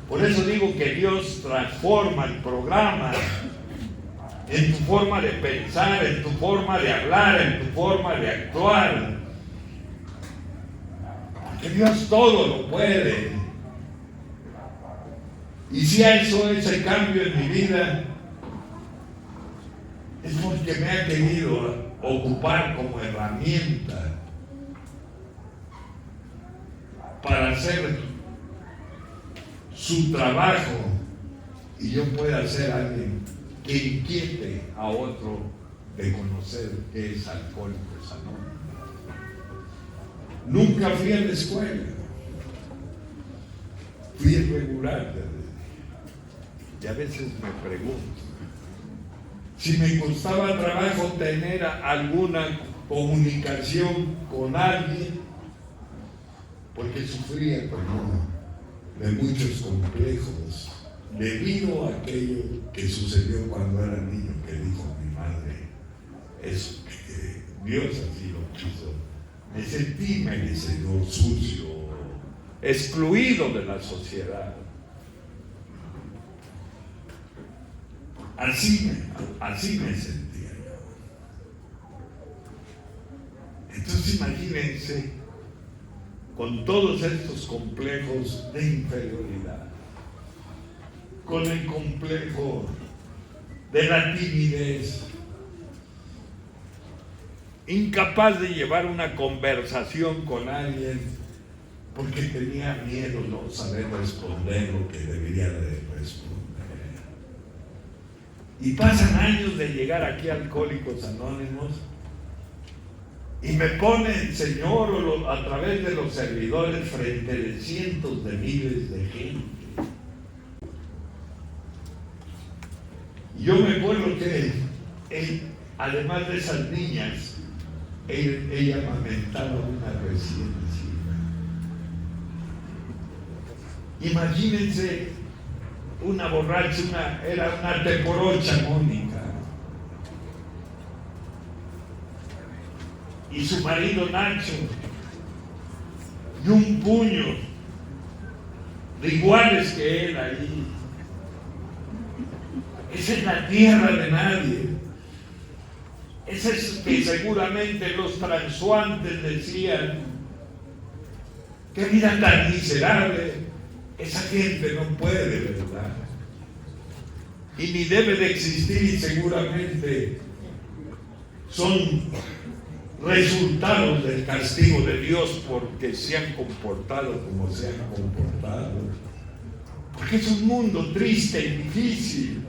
Por eso digo que Dios transforma el programa en tu forma de pensar, en tu forma de hablar, en tu forma de actuar. Porque Dios todo lo puede. Y si ha hecho ese cambio en mi vida, es porque me ha querido ocupar como herramienta para hacer su trabajo y yo pueda ser alguien que inquiete a otro de conocer qué es Alcohólicos Anónimos. Nunca fui a la escuela, fui irregular y a veces me pregunto si me costaba trabajo tener alguna comunicación con alguien, porque sufría como de muchos complejos debido a aquello que sucedió cuando era niño, que dijo mi madre, eso, que Dios así lo quiso. Me sentí merecedor, sucio, excluido de la sociedad. Así me sentía yo. Entonces imagínense, con todos estos complejos de inferioridad, con el complejo de la timidez, incapaz de llevar una conversación con alguien porque tenía miedo no saber responder lo que debería de responder. Y pasan años de llegar aquí a Alcohólicos Anónimos y me pone el Señor a través de los servidores frente de cientos de miles de gente. Yo me acuerdo que él, además de esas niñas, ella amamentaba una recién nacida. Imagínense una borracha, era una teporocha Mónica. Y su marido Nacho, y un puño de iguales que él allí. Esa es la tierra de nadie. Esa es que seguramente los transuantes decían, qué vida tan miserable. Esa gente no puede, ¿verdad? Y ni debe de existir, y seguramente son resultados del castigo de Dios porque se han comportado como se han comportado. Porque es un mundo triste y difícil.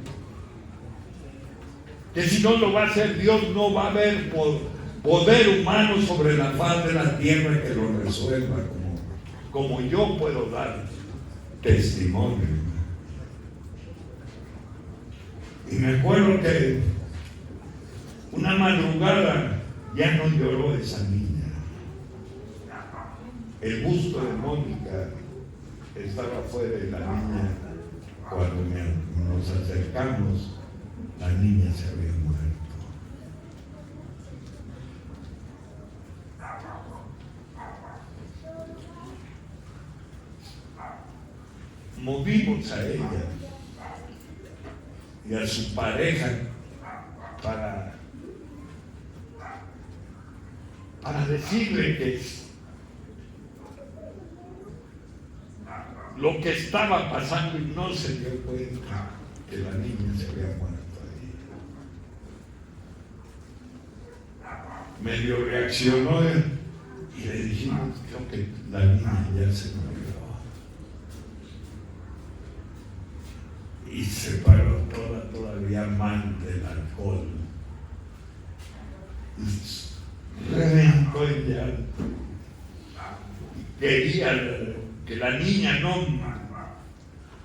Que si no lo va a hacer Dios, no va a haber poder humano sobre la faz de la tierra que lo resuelva, como yo puedo dar testimonio. Y me acuerdo que una madrugada ya no lloró esa niña. El busto de Mónica estaba fuera de la niña. Cuando nos acercamos, la niña se había muerto. Movimos a ella y a su pareja para decirle que lo que estaba pasando, y no se dio cuenta que la niña se había muerto ahí. Medio reaccionó y le dijimos, creo que la niña ya se murió. Y se paró todavía amante del alcohol. Y reventó en llanto. Quería que la niña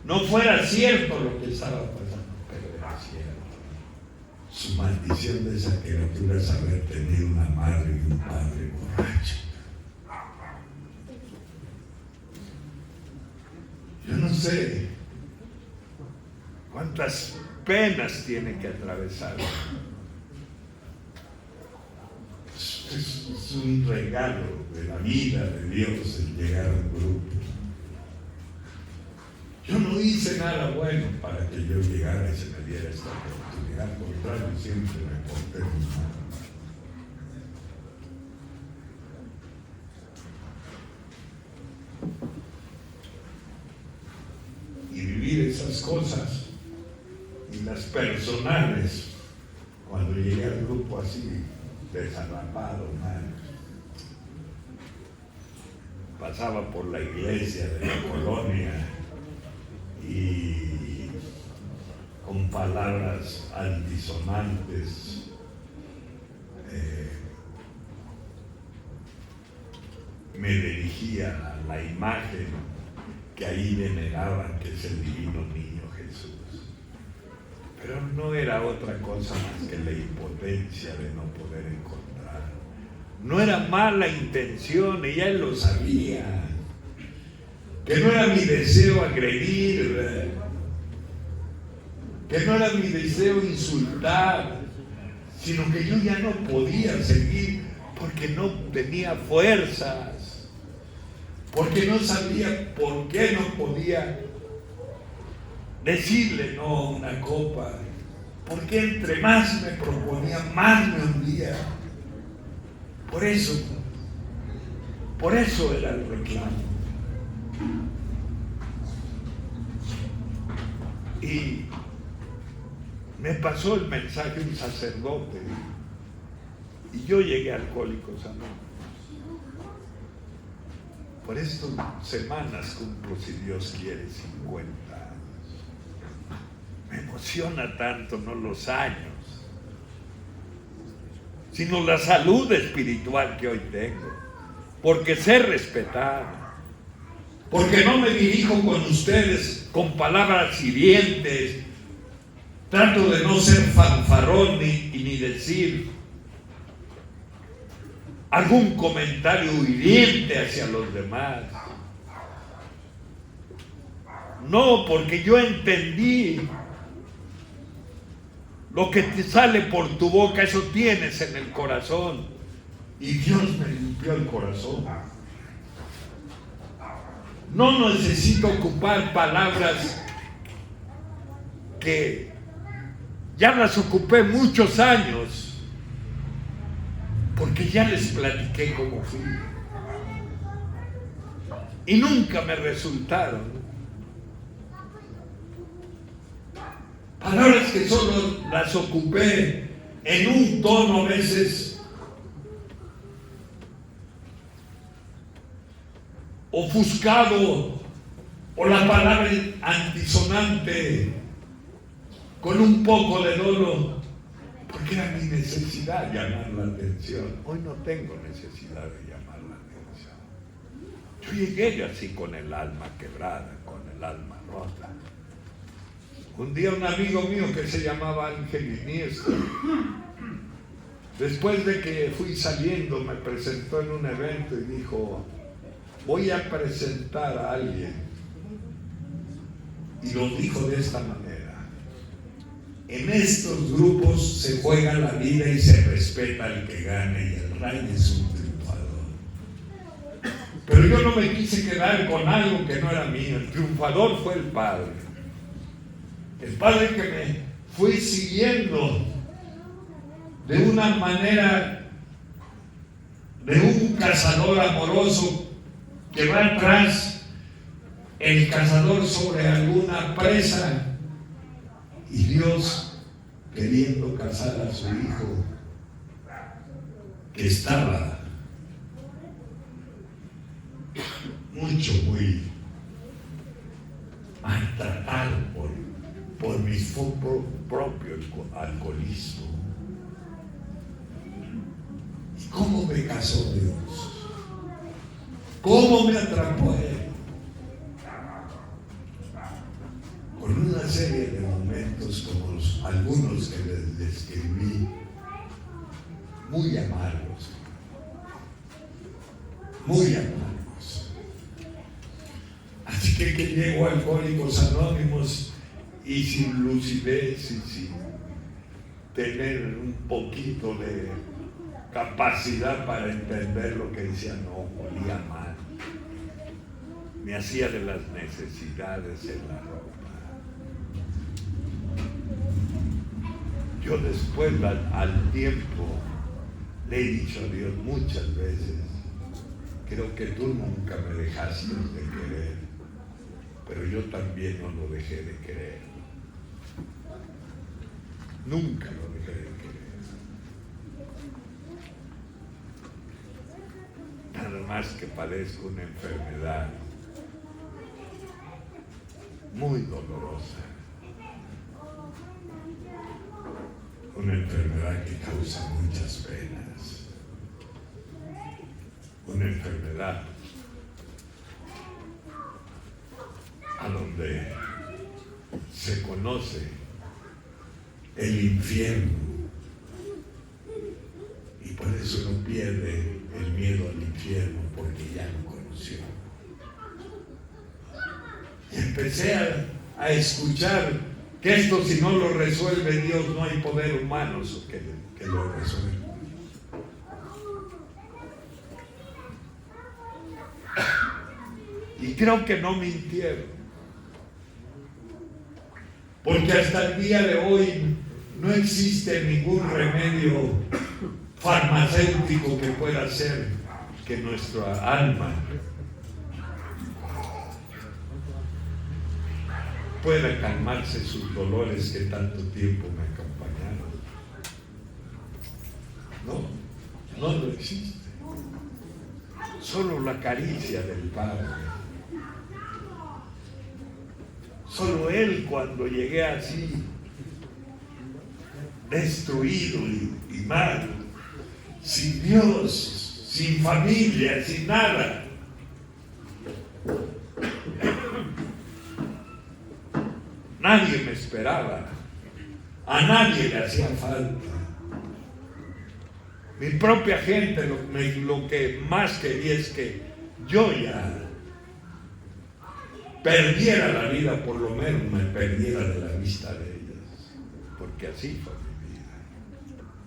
no fuera cierto lo que estaba pasando, pero era cierto. Su maldición de esa criatura es haber tenido una madre y un padre borracho. Yo no sé cuántas penas tiene que atravesar. Es un regalo de la vida de Dios el llegar a un grupo. Yo no hice hice nada bueno para que yo llegara y se me diera esta oportunidad. Al contrario, siempre me porté muy mal. Y vivir esas cosas y las personales, cuando llegué al grupo así, desarrapado, mal, pasaba por la iglesia de la colonia y con palabras altisonantes me dirigía a la imagen que ahí veneraban, que es el divino niño Jesús. Pero no era otra cosa más que la impotencia de no poder encontrar. No era mala intención, ella lo sabía. Que no era mi deseo agredir, que no era mi deseo insultar, sino que yo ya no podía seguir porque no tenía fuerzas, porque no sabía por qué no podía decirle no a una copa, porque entre más me proponía, más me hundía. Por eso era el reclamo. Y me pasó el mensaje un sacerdote y yo llegué a Alcohólicos Anónimos. Por estas semanas cumplo, si Dios quiere, 50 años. Me emociona tanto, no los años, sino la salud espiritual que hoy tengo, porque sé respetar, porque no me dirijo con ustedes con palabras hirientes, trato de no ser fanfarrón ni decir algún comentario hiriente hacia los demás. No, porque yo entendí lo que te sale por tu boca, eso tienes en el corazón. Y Dios me limpió el corazón. No necesito ocupar palabras que ya las ocupé muchos años, porque ya les platiqué cómo fui. Y nunca me resultaron. Palabras que solo las ocupé en un tono a veces ofuscado, o la palabra antisonante con un poco de dolo, porque era mi necesidad llamar la atención. Hoy no tengo necesidad de llamar la atención. Yo llegué así con el alma quebrada, con el alma rota. Un día un amigo mío que se llamaba Ángel Iniesta, después de que fui saliendo, me presentó en un evento y dijo: voy a presentar a alguien. Y lo dijo de esta manera: en estos grupos se juega la vida y se respeta al que gana, y el rey es un triunfador. Pero yo no me quise quedar con algo que no era mío. El triunfador fue el Padre. El Padre que me fui siguiendo de una manera de un cazador amoroso que va atrás el cazador sobre alguna presa, y Dios queriendo cazar a su hijo que estaba muy maltratado por mi propio alcoholismo. ¿Y cómo me casó Dios? ¿Cómo me atrapó Él? Con una serie de momentos como algunos que les describí, muy amargos, muy amargos. Así que llego a Alcohólicos Anónimos y sin lucidez y sin tener un poquito de capacidad para entender lo que decía, no, olía mal. Me hacía de las necesidades en la ropa. Yo después, al tiempo, le he dicho a Dios muchas veces, creo que tú nunca me dejaste de querer, pero yo también no lo dejé de querer. Nunca lo dejé de querer. Nada más que padezco una enfermedad muy dolorosa. Una enfermedad que causa muchas penas. Una enfermedad a donde se conoce el infierno, y por eso no pierde el miedo al infierno, porque ya lo conoció. Y empecé a escuchar que esto, si no lo resuelve Dios, no hay poder humano que lo resuelva. Y creo que no mintieron, porque hasta el día de hoy no existe ningún remedio farmacéutico que pueda hacer que nuestra alma pueda calmarse sus dolores que tanto tiempo me acompañaron. No lo existe. Solo la caricia del Padre. Solo Él, cuando llegué así, destruido y mal, sin Dios, sin familia, sin nada. Nadie me esperaba, a nadie le hacía falta. Mi propia gente lo que más quería es que yo ya perdiera la vida, por lo menos me perdiera de la vista de ellas, porque así fue mi vida.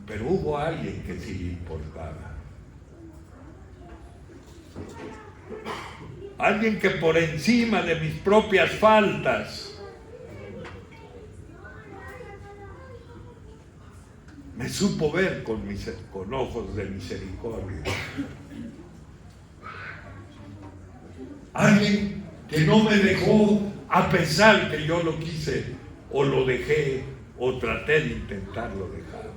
Pero hubo alguien que sí le importaba. Alguien que por encima de mis propias faltas me supo ver con ojos de misericordia. Alguien que no me dejó, a pesar que yo lo quise, o lo dejé, o traté de intentarlo dejar.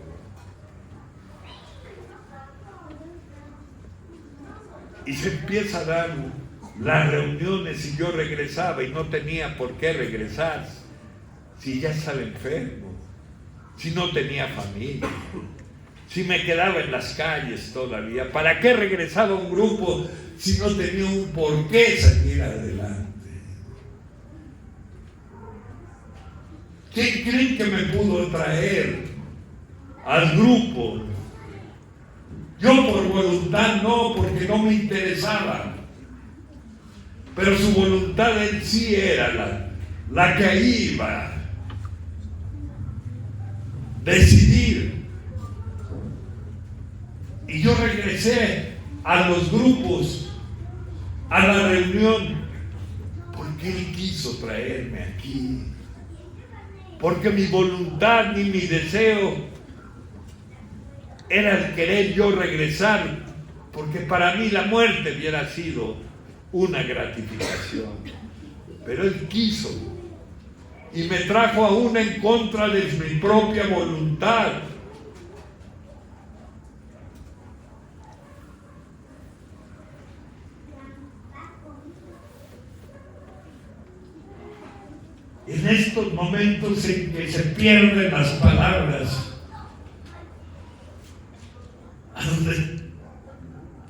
Y se empieza a dar las reuniones y yo regresaba y no tenía por qué regresar, si ya estaba enfermo, si no tenía familia, si me quedaba en las calles todavía. ¿Para qué regresaba a un grupo si no tenía un por qué salir adelante? ¿Quién creen que me pudo traer al grupo? Yo por voluntad no, porque no me interesaba. Pero su voluntad en sí era la que iba a decidir. Y yo regresé a los grupos, a la reunión, porque Él quiso traerme aquí. Porque mi voluntad ni mi deseo era el querer yo regresar, porque para mí la muerte hubiera sido una gratificación. Pero Él quiso y me trajo aún en contra de mi propia voluntad. En estos momentos en que se pierden las palabras, a donde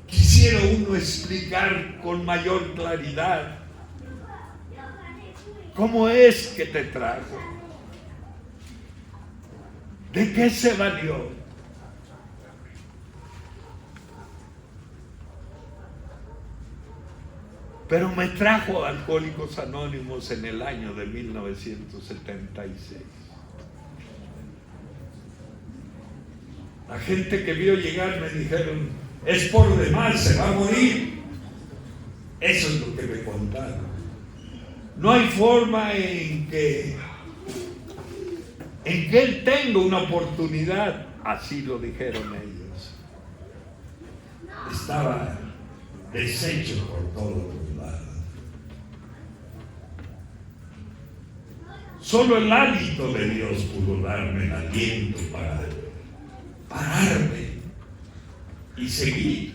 quisiera uno explicar con mayor claridad cómo es que te trajo, de qué se valió. Pero me trajo a Alcohólicos Anónimos en el año de 1976. La gente que vio llegar me dijeron, es por demás, se va a morir. Eso es lo que me contaron. No hay forma en que en que él tenga una oportunidad. Así lo dijeron ellos. Estaba deshecho por todos los lados. Solo el hálito de Dios pudo darme el aliento para pararme y seguir.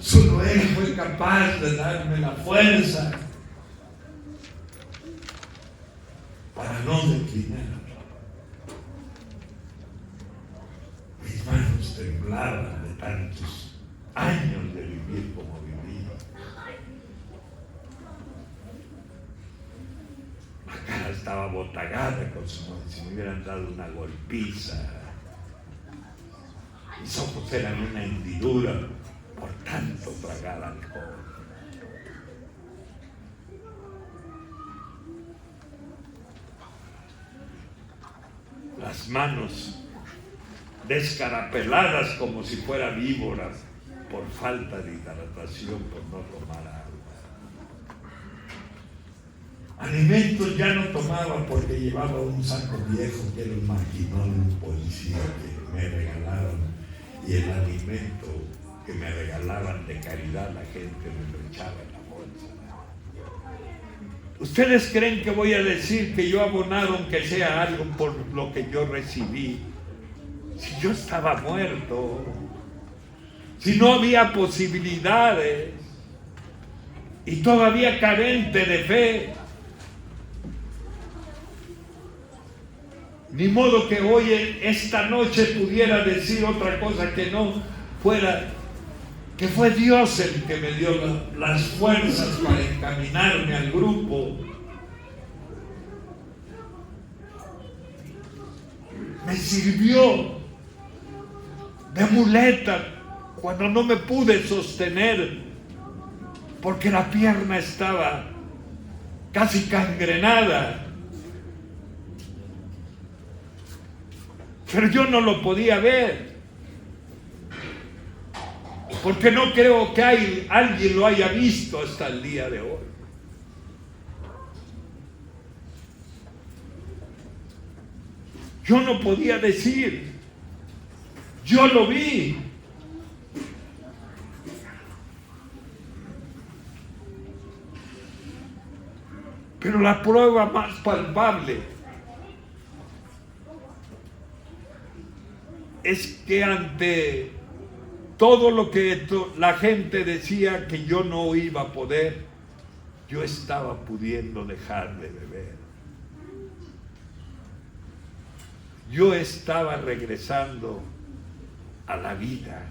Solo Él fue capaz de darme la fuerza para no declinar. Mis manos temblaban de tantos años de vivir como viví. La cara estaba botagada, como si me hubieran dado una golpiza. Mis ojos eran una hendidura por tanto tragar alcohol. Las manos descarapeladas como si fuera víboras por falta de hidratación, por no tomar agua. Alimentos ya no tomaba porque llevaba un saco viejo que era un maquinón de un policía que me regalaron, y el alimento que me regalaban de caridad la gente me lo echaba en la bolsa. ¿Ustedes creen que voy a decir que yo abonado aunque sea algo por lo que yo recibí? Si yo estaba muerto, si no había posibilidades y todavía carente de fe. Ni modo que hoy, esta noche, pudiera decir otra cosa que no fuera que fue Dios el que me dio las fuerzas para encaminarme al grupo. Me sirvió de muleta cuando no me pude sostener porque la pierna estaba casi gangrenada. Pero yo no lo podía ver, porque no creo que alguien lo haya visto hasta el día de hoy. Yo no podía decir, yo lo vi. Pero la prueba más palpable es que ante todo lo que la gente decía que yo no iba a poder, yo estaba pudiendo dejar de beber. Yo estaba regresando a la vida.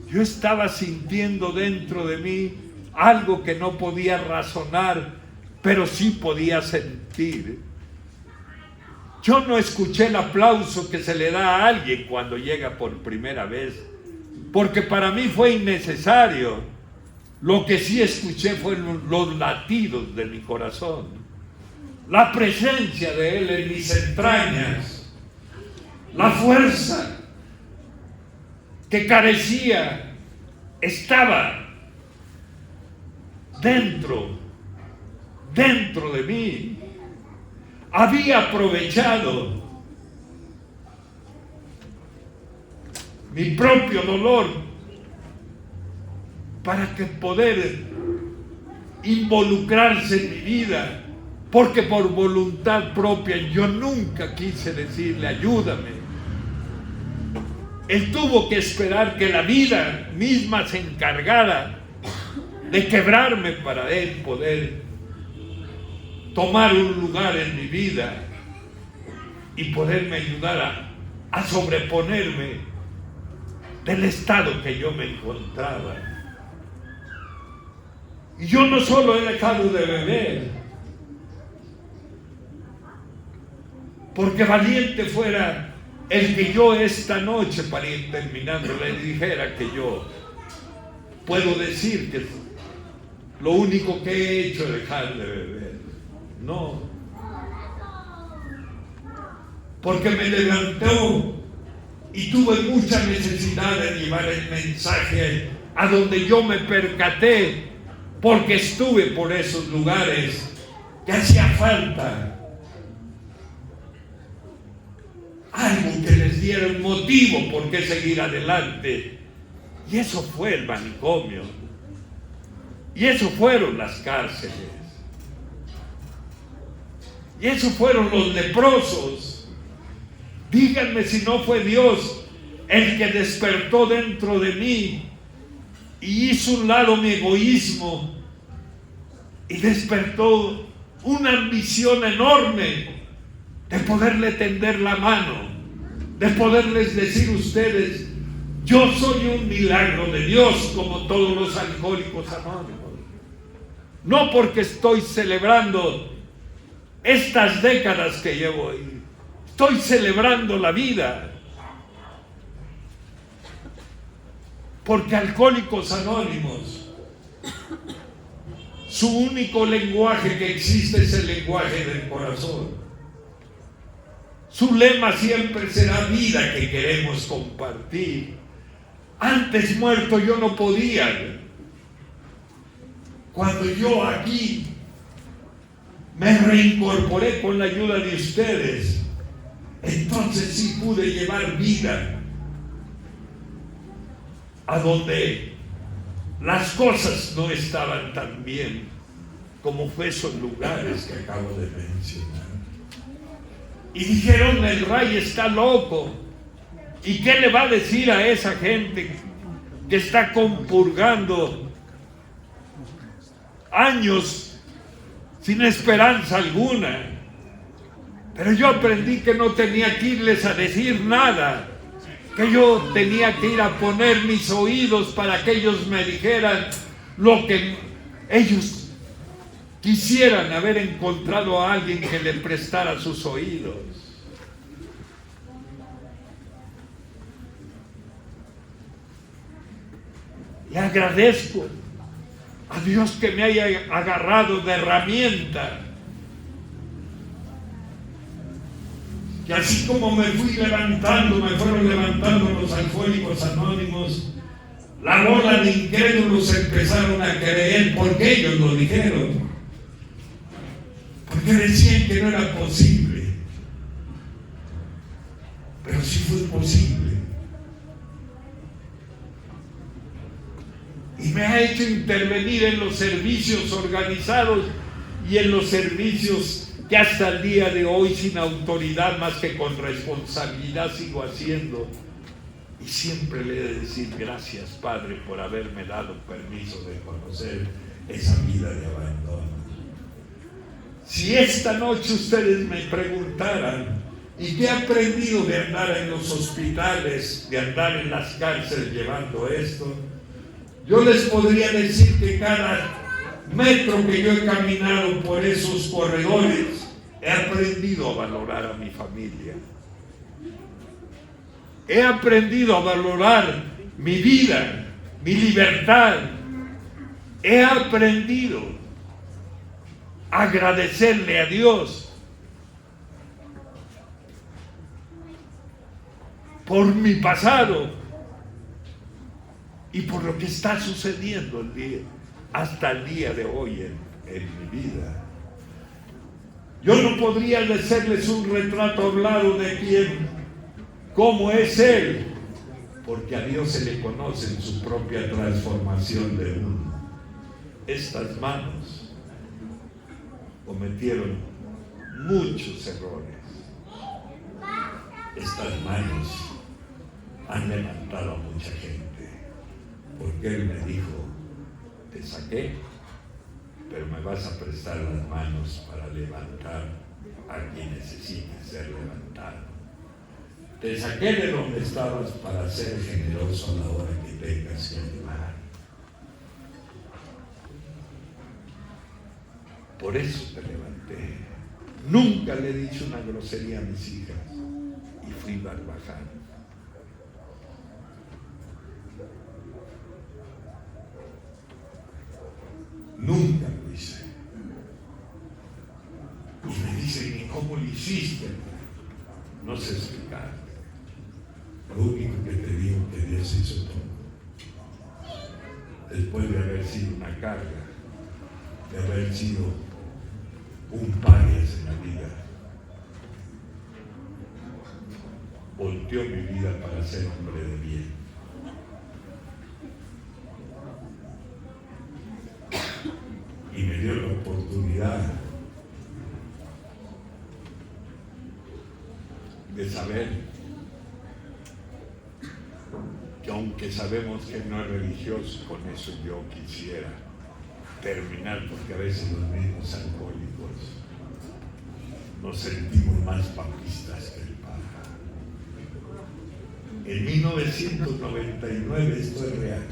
Yo estaba sintiendo dentro de mí algo que no podía razonar, pero sí podía sentir. Yo no escuché el aplauso que se le da a alguien cuando llega por primera vez, porque para mí fue innecesario. Lo que sí escuché fueron los latidos de mi corazón, la presencia de Él en mis entrañas, la fuerza que carecía estaba dentro de mí. Había aprovechado mi propio dolor para que poder involucrarse en mi vida, porque por voluntad propia yo nunca quise decirle ayúdame. Él tuvo que esperar que la vida misma se encargara de quebrarme para Él poder tomar un lugar en mi vida y poderme ayudar a sobreponerme del estado que yo me encontraba. Y yo no solo he dejado de beber, porque valiente fuera el que yo esta noche, para ir terminando, le dijera que yo puedo decir que lo único que he hecho es dejar de beber. No, porque me levantó y tuve mucha necesidad de llevar el mensaje a donde yo me percaté porque estuve por esos lugares que hacía falta algo que les diera un motivo por qué seguir adelante. Y eso fue el manicomio. Y eso fueron las cárceles. Y eso fueron los leprosos. Díganme si no fue Dios el que despertó dentro de mí y hizo un lado mi egoísmo y despertó una ambición enorme de poderle tender la mano, de poderles decir a ustedes: yo soy un milagro de Dios, como todos los alcohólicos anónimos. No porque estoy celebrando estas décadas que llevo ahí, estoy celebrando la vida. Porque Alcohólicos Anónimos, su único lenguaje que existe es el lenguaje del corazón. Su lema siempre será vida que queremos compartir. Antes muerto yo no podía. Cuando yo aquí me reincorporé con la ayuda de ustedes, entonces sí pude llevar vida a donde las cosas no estaban tan bien como fue esos lugares que acabo de mencionar. Y dijeron: el Ray está loco. ¿Y qué le va a decir a esa gente que está compurgando años sin esperanza alguna? Pero yo aprendí que no tenía que irles a decir nada, que yo tenía que ir a poner mis oídos para que ellos me dijeran lo que ellos quisieran, haber encontrado a alguien que le prestara sus oídos. Le agradezco a Dios que me haya agarrado de herramienta, que así como me fui levantando, me fueron levantando los Alcohólicos Anónimos, la bola de incrédulos empezaron a creer porque ellos lo dijeron, porque decían que no era posible, pero sí fue posible. Y me ha hecho intervenir en los servicios organizados y en los servicios que hasta el día de hoy, sin autoridad más que con responsabilidad, sigo haciendo. Y siempre le he de decir: gracias, Padre, por haberme dado permiso de conocer esa vida de abandono. Si esta noche ustedes me preguntaran: ¿y qué he aprendido de andar en los hospitales, de andar en las cárceles llevando esto? Yo les podría decir que cada metro que yo he caminado por esos corredores, he aprendido a valorar a mi familia. He aprendido a valorar mi vida, mi libertad. He aprendido a agradecerle a Dios por mi pasado y por lo que está sucediendo hasta el día de hoy en mi vida. Yo no podría hacerles un retrato hablado de quién, cómo es Él, porque a Dios se le conoce en su propia transformación de uno. Estas manos cometieron muchos errores. Estas manos han levantado a mucha gente, porque Él me dijo: te saqué, pero me vas a prestar las manos para levantar a quien necesite ser levantado. Te saqué de donde estabas para ser generoso a la hora que tengas que animar. Por eso te levanté. Nunca le he dicho una grosería a mis hijas y fui barbaján. Nunca lo hice. Y me dicen: ¿y cómo lo hiciste? No sé explicar. Lo único que te digo que Dios hizo todo. Después de haber sido una carga, de haber sido un parias en la vida. Volteó mi vida para ser hombre de bien. Y me dio la oportunidad de saber que, aunque sabemos que no es religioso, con eso yo quisiera terminar, porque a veces los mismos alcohólicos nos sentimos más papistas que el Papa. En 1999, esto es real,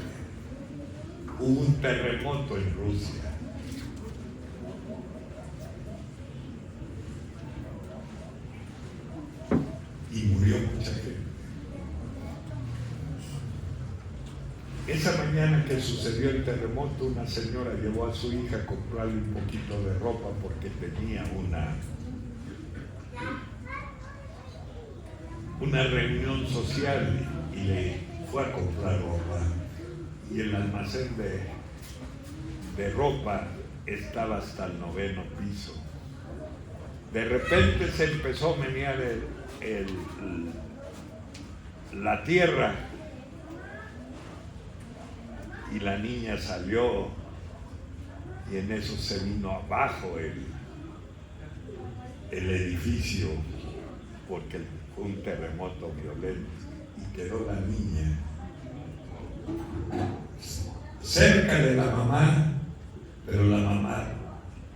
hubo un terremoto en Rusia. Y murió mucha gente. Esa mañana que sucedió el terremoto, una señora llevó a su hija a comprarle un poquito de ropa porque tenía una reunión social y le fue a comprar ropa. Y el almacén de ropa estaba hasta el 9º piso. De repente se empezó a menear la tierra y la niña salió y en eso se vino abajo el edificio porque fue un terremoto violento y quedó la niña cerca de la mamá, pero la mamá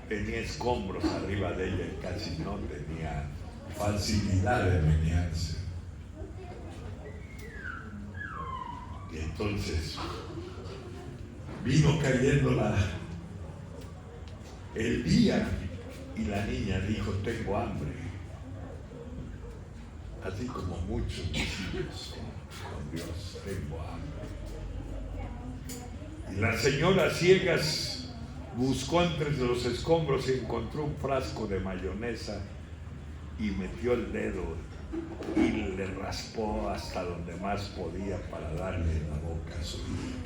tenía escombros arriba de ella y casi no tenía facilidad de menearse. Y entonces vino cayendo el día y la niña dijo: tengo hambre, así como muchos discípulos con Dios, tengo hambre. Y la señora ciegas buscó entre los escombros y encontró un frasco de mayonesa y metió el dedo y le raspó hasta donde más podía para darle en la boca a su hija.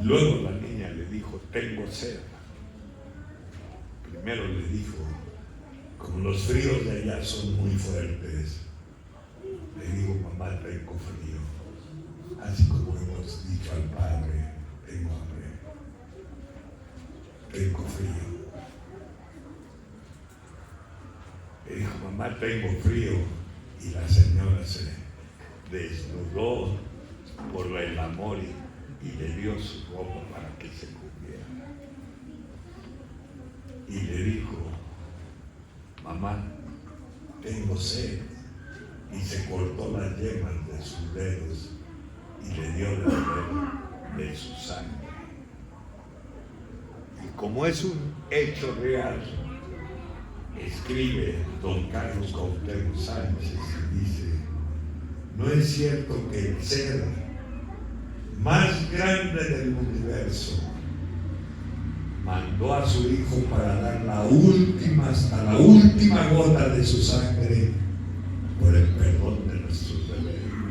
Luego la niña le dijo: tengo sed. Primero le dijo, como los fríos de allá son muy fuertes, le digo: mamá, tengo frío. Así como hemos dicho al Padre: tengo hambre, tengo frío. Le dijo: mamá, tengo frío. Y la señora se desnudó por el amor y le dio su ropa para que se cubriera. Y le dijo: mamá, tengo sed. Y se cortó las yemas de sus dedos y le dio de beber de su sangre. Y como es un hecho real, escribe don Carlos Cuauhtémoc Sánchez y dice: no es cierto que el ser más grande del universo mandó a su hijo para dar hasta la última gota de su sangre por el perdón de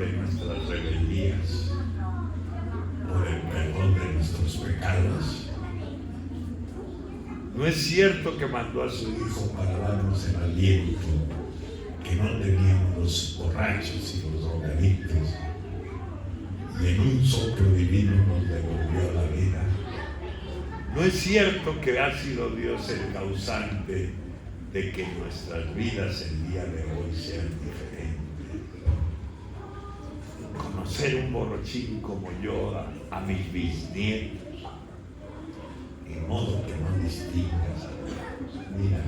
nuestras rebeldías, por el perdón de nuestros pecados. No es cierto que mandó a su hijo para darnos el aliento que no teníamos los borrachos y los drogadictos, y en un soplo divino nos devolvió la vida. No es cierto que ha sido Dios el causante de que nuestras vidas el día de hoy sean diferentes. Conocer un borrachín como yo a mis bisnietos, de modo que no distingas. Mira,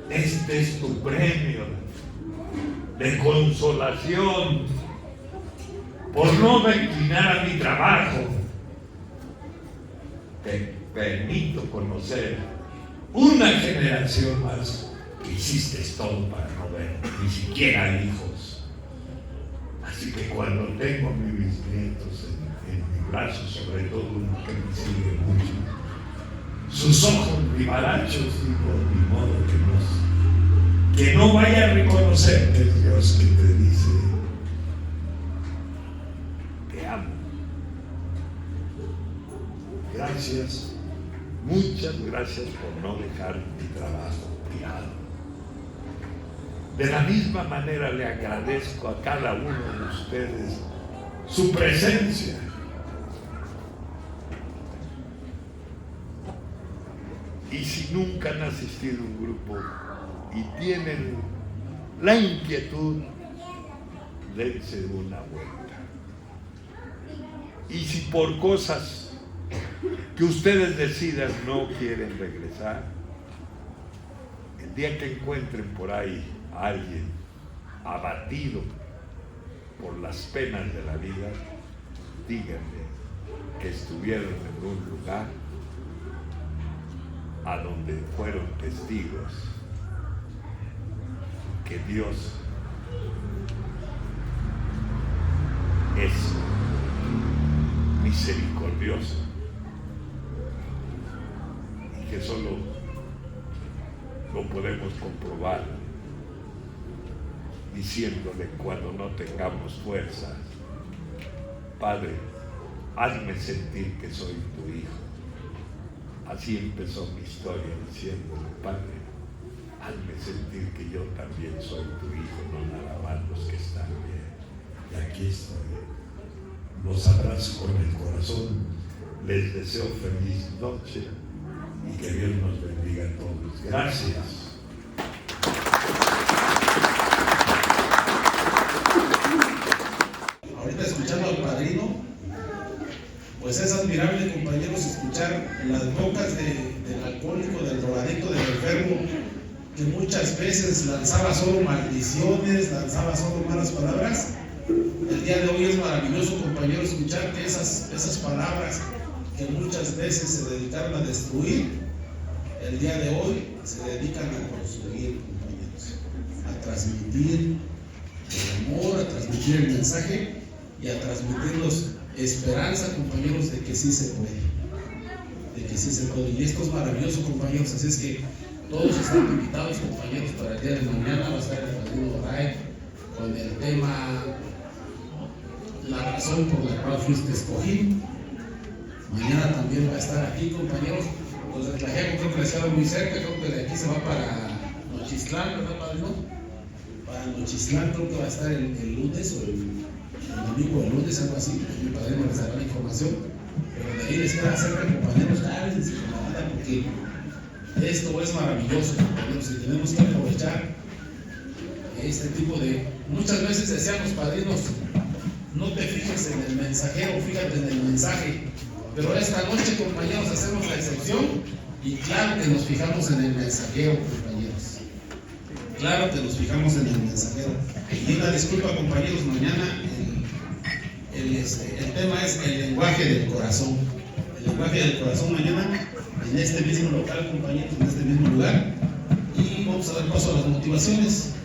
este es tu premio de consolación por no declinar a mi trabajo. Te permito conocer una generación más que hiciste todo para no ver ni siquiera hijos. Así que cuando tengo a mis bisnietos en mi brazo, sobre todo uno que me sigue mucho, sus ojos vivarachos, digo: ni modo que no vaya a reconocerte, Dios, que te dice: te amo. gracias. Muchas gracias por no dejar mi trabajo tirado. De la misma manera le agradezco a cada uno de ustedes su presencia. Y si nunca han asistido a un grupo y tienen la inquietud, dense una vuelta. Y si por cosas que ustedes decidan no quieren regresar, el día que encuentren por ahí a alguien abatido por las penas de la vida, díganle que estuvieron en un lugar a donde fueron testigos que Dios es misericordioso y que solo lo podemos comprobar diciéndole cuando no tengamos fuerza: Padre, hazme sentir que soy tu hijo. Así empezó mi historia, diciéndole: Padre, hazme sentir que yo también soy tu hijo, no nada más los que están bien. Y aquí estoy. Los abrazo con el corazón. Les deseo feliz noche Y que Dios nos bendiga a todos. Gracias. Ahorita escuchando al padrino, pues es admirable, compañeros, escuchar las bocas del alcohólico, del drogadicto, del enfermo, que muchas veces lanzaba solo maldiciones, lanzaba solo malas palabras. El día de hoy es maravilloso, compañeros, escuchar que esas palabras que muchas veces se dedicaron a destruir, el día de hoy se dedican a construir, compañeros, a transmitir el amor, a transmitir el mensaje y a transmitirnos esperanza, compañeros, de que sí se puede, de que sí se puede. Y esto es maravilloso, compañeros, así es que todos están invitados, compañeros, para el día de mañana. Va a estar el padrino Ray con el tema La razón por la cual fuiste escogido. Mañana también va a estar aquí, compañeros. Los de Tlaxiaco creo que les queda muy cerca, creo que de aquí se va para Nochistlán, ¿verdad, padrino? Para Nochistlán creo que va a estar el lunes o el domingo, el lunes, algo así. Mi padrino les dará la información. Pero de ahí les queda cerca, compañeros, cálense, porque esto es maravilloso, compañeros, y tenemos que aprovechar este tipo de... Muchas veces decían los padrinos: no te fijes en el mensajero, fíjate en el mensaje. Pero esta noche, compañeros, hacemos la excepción y claro que nos fijamos en el mensajero, compañeros. Claro que nos fijamos en el mensajero. Y una disculpa, compañeros, mañana el tema es el lenguaje del corazón. El lenguaje del corazón mañana en este mismo local, compañeros, en este mismo lugar. Y vamos a dar paso a las motivaciones.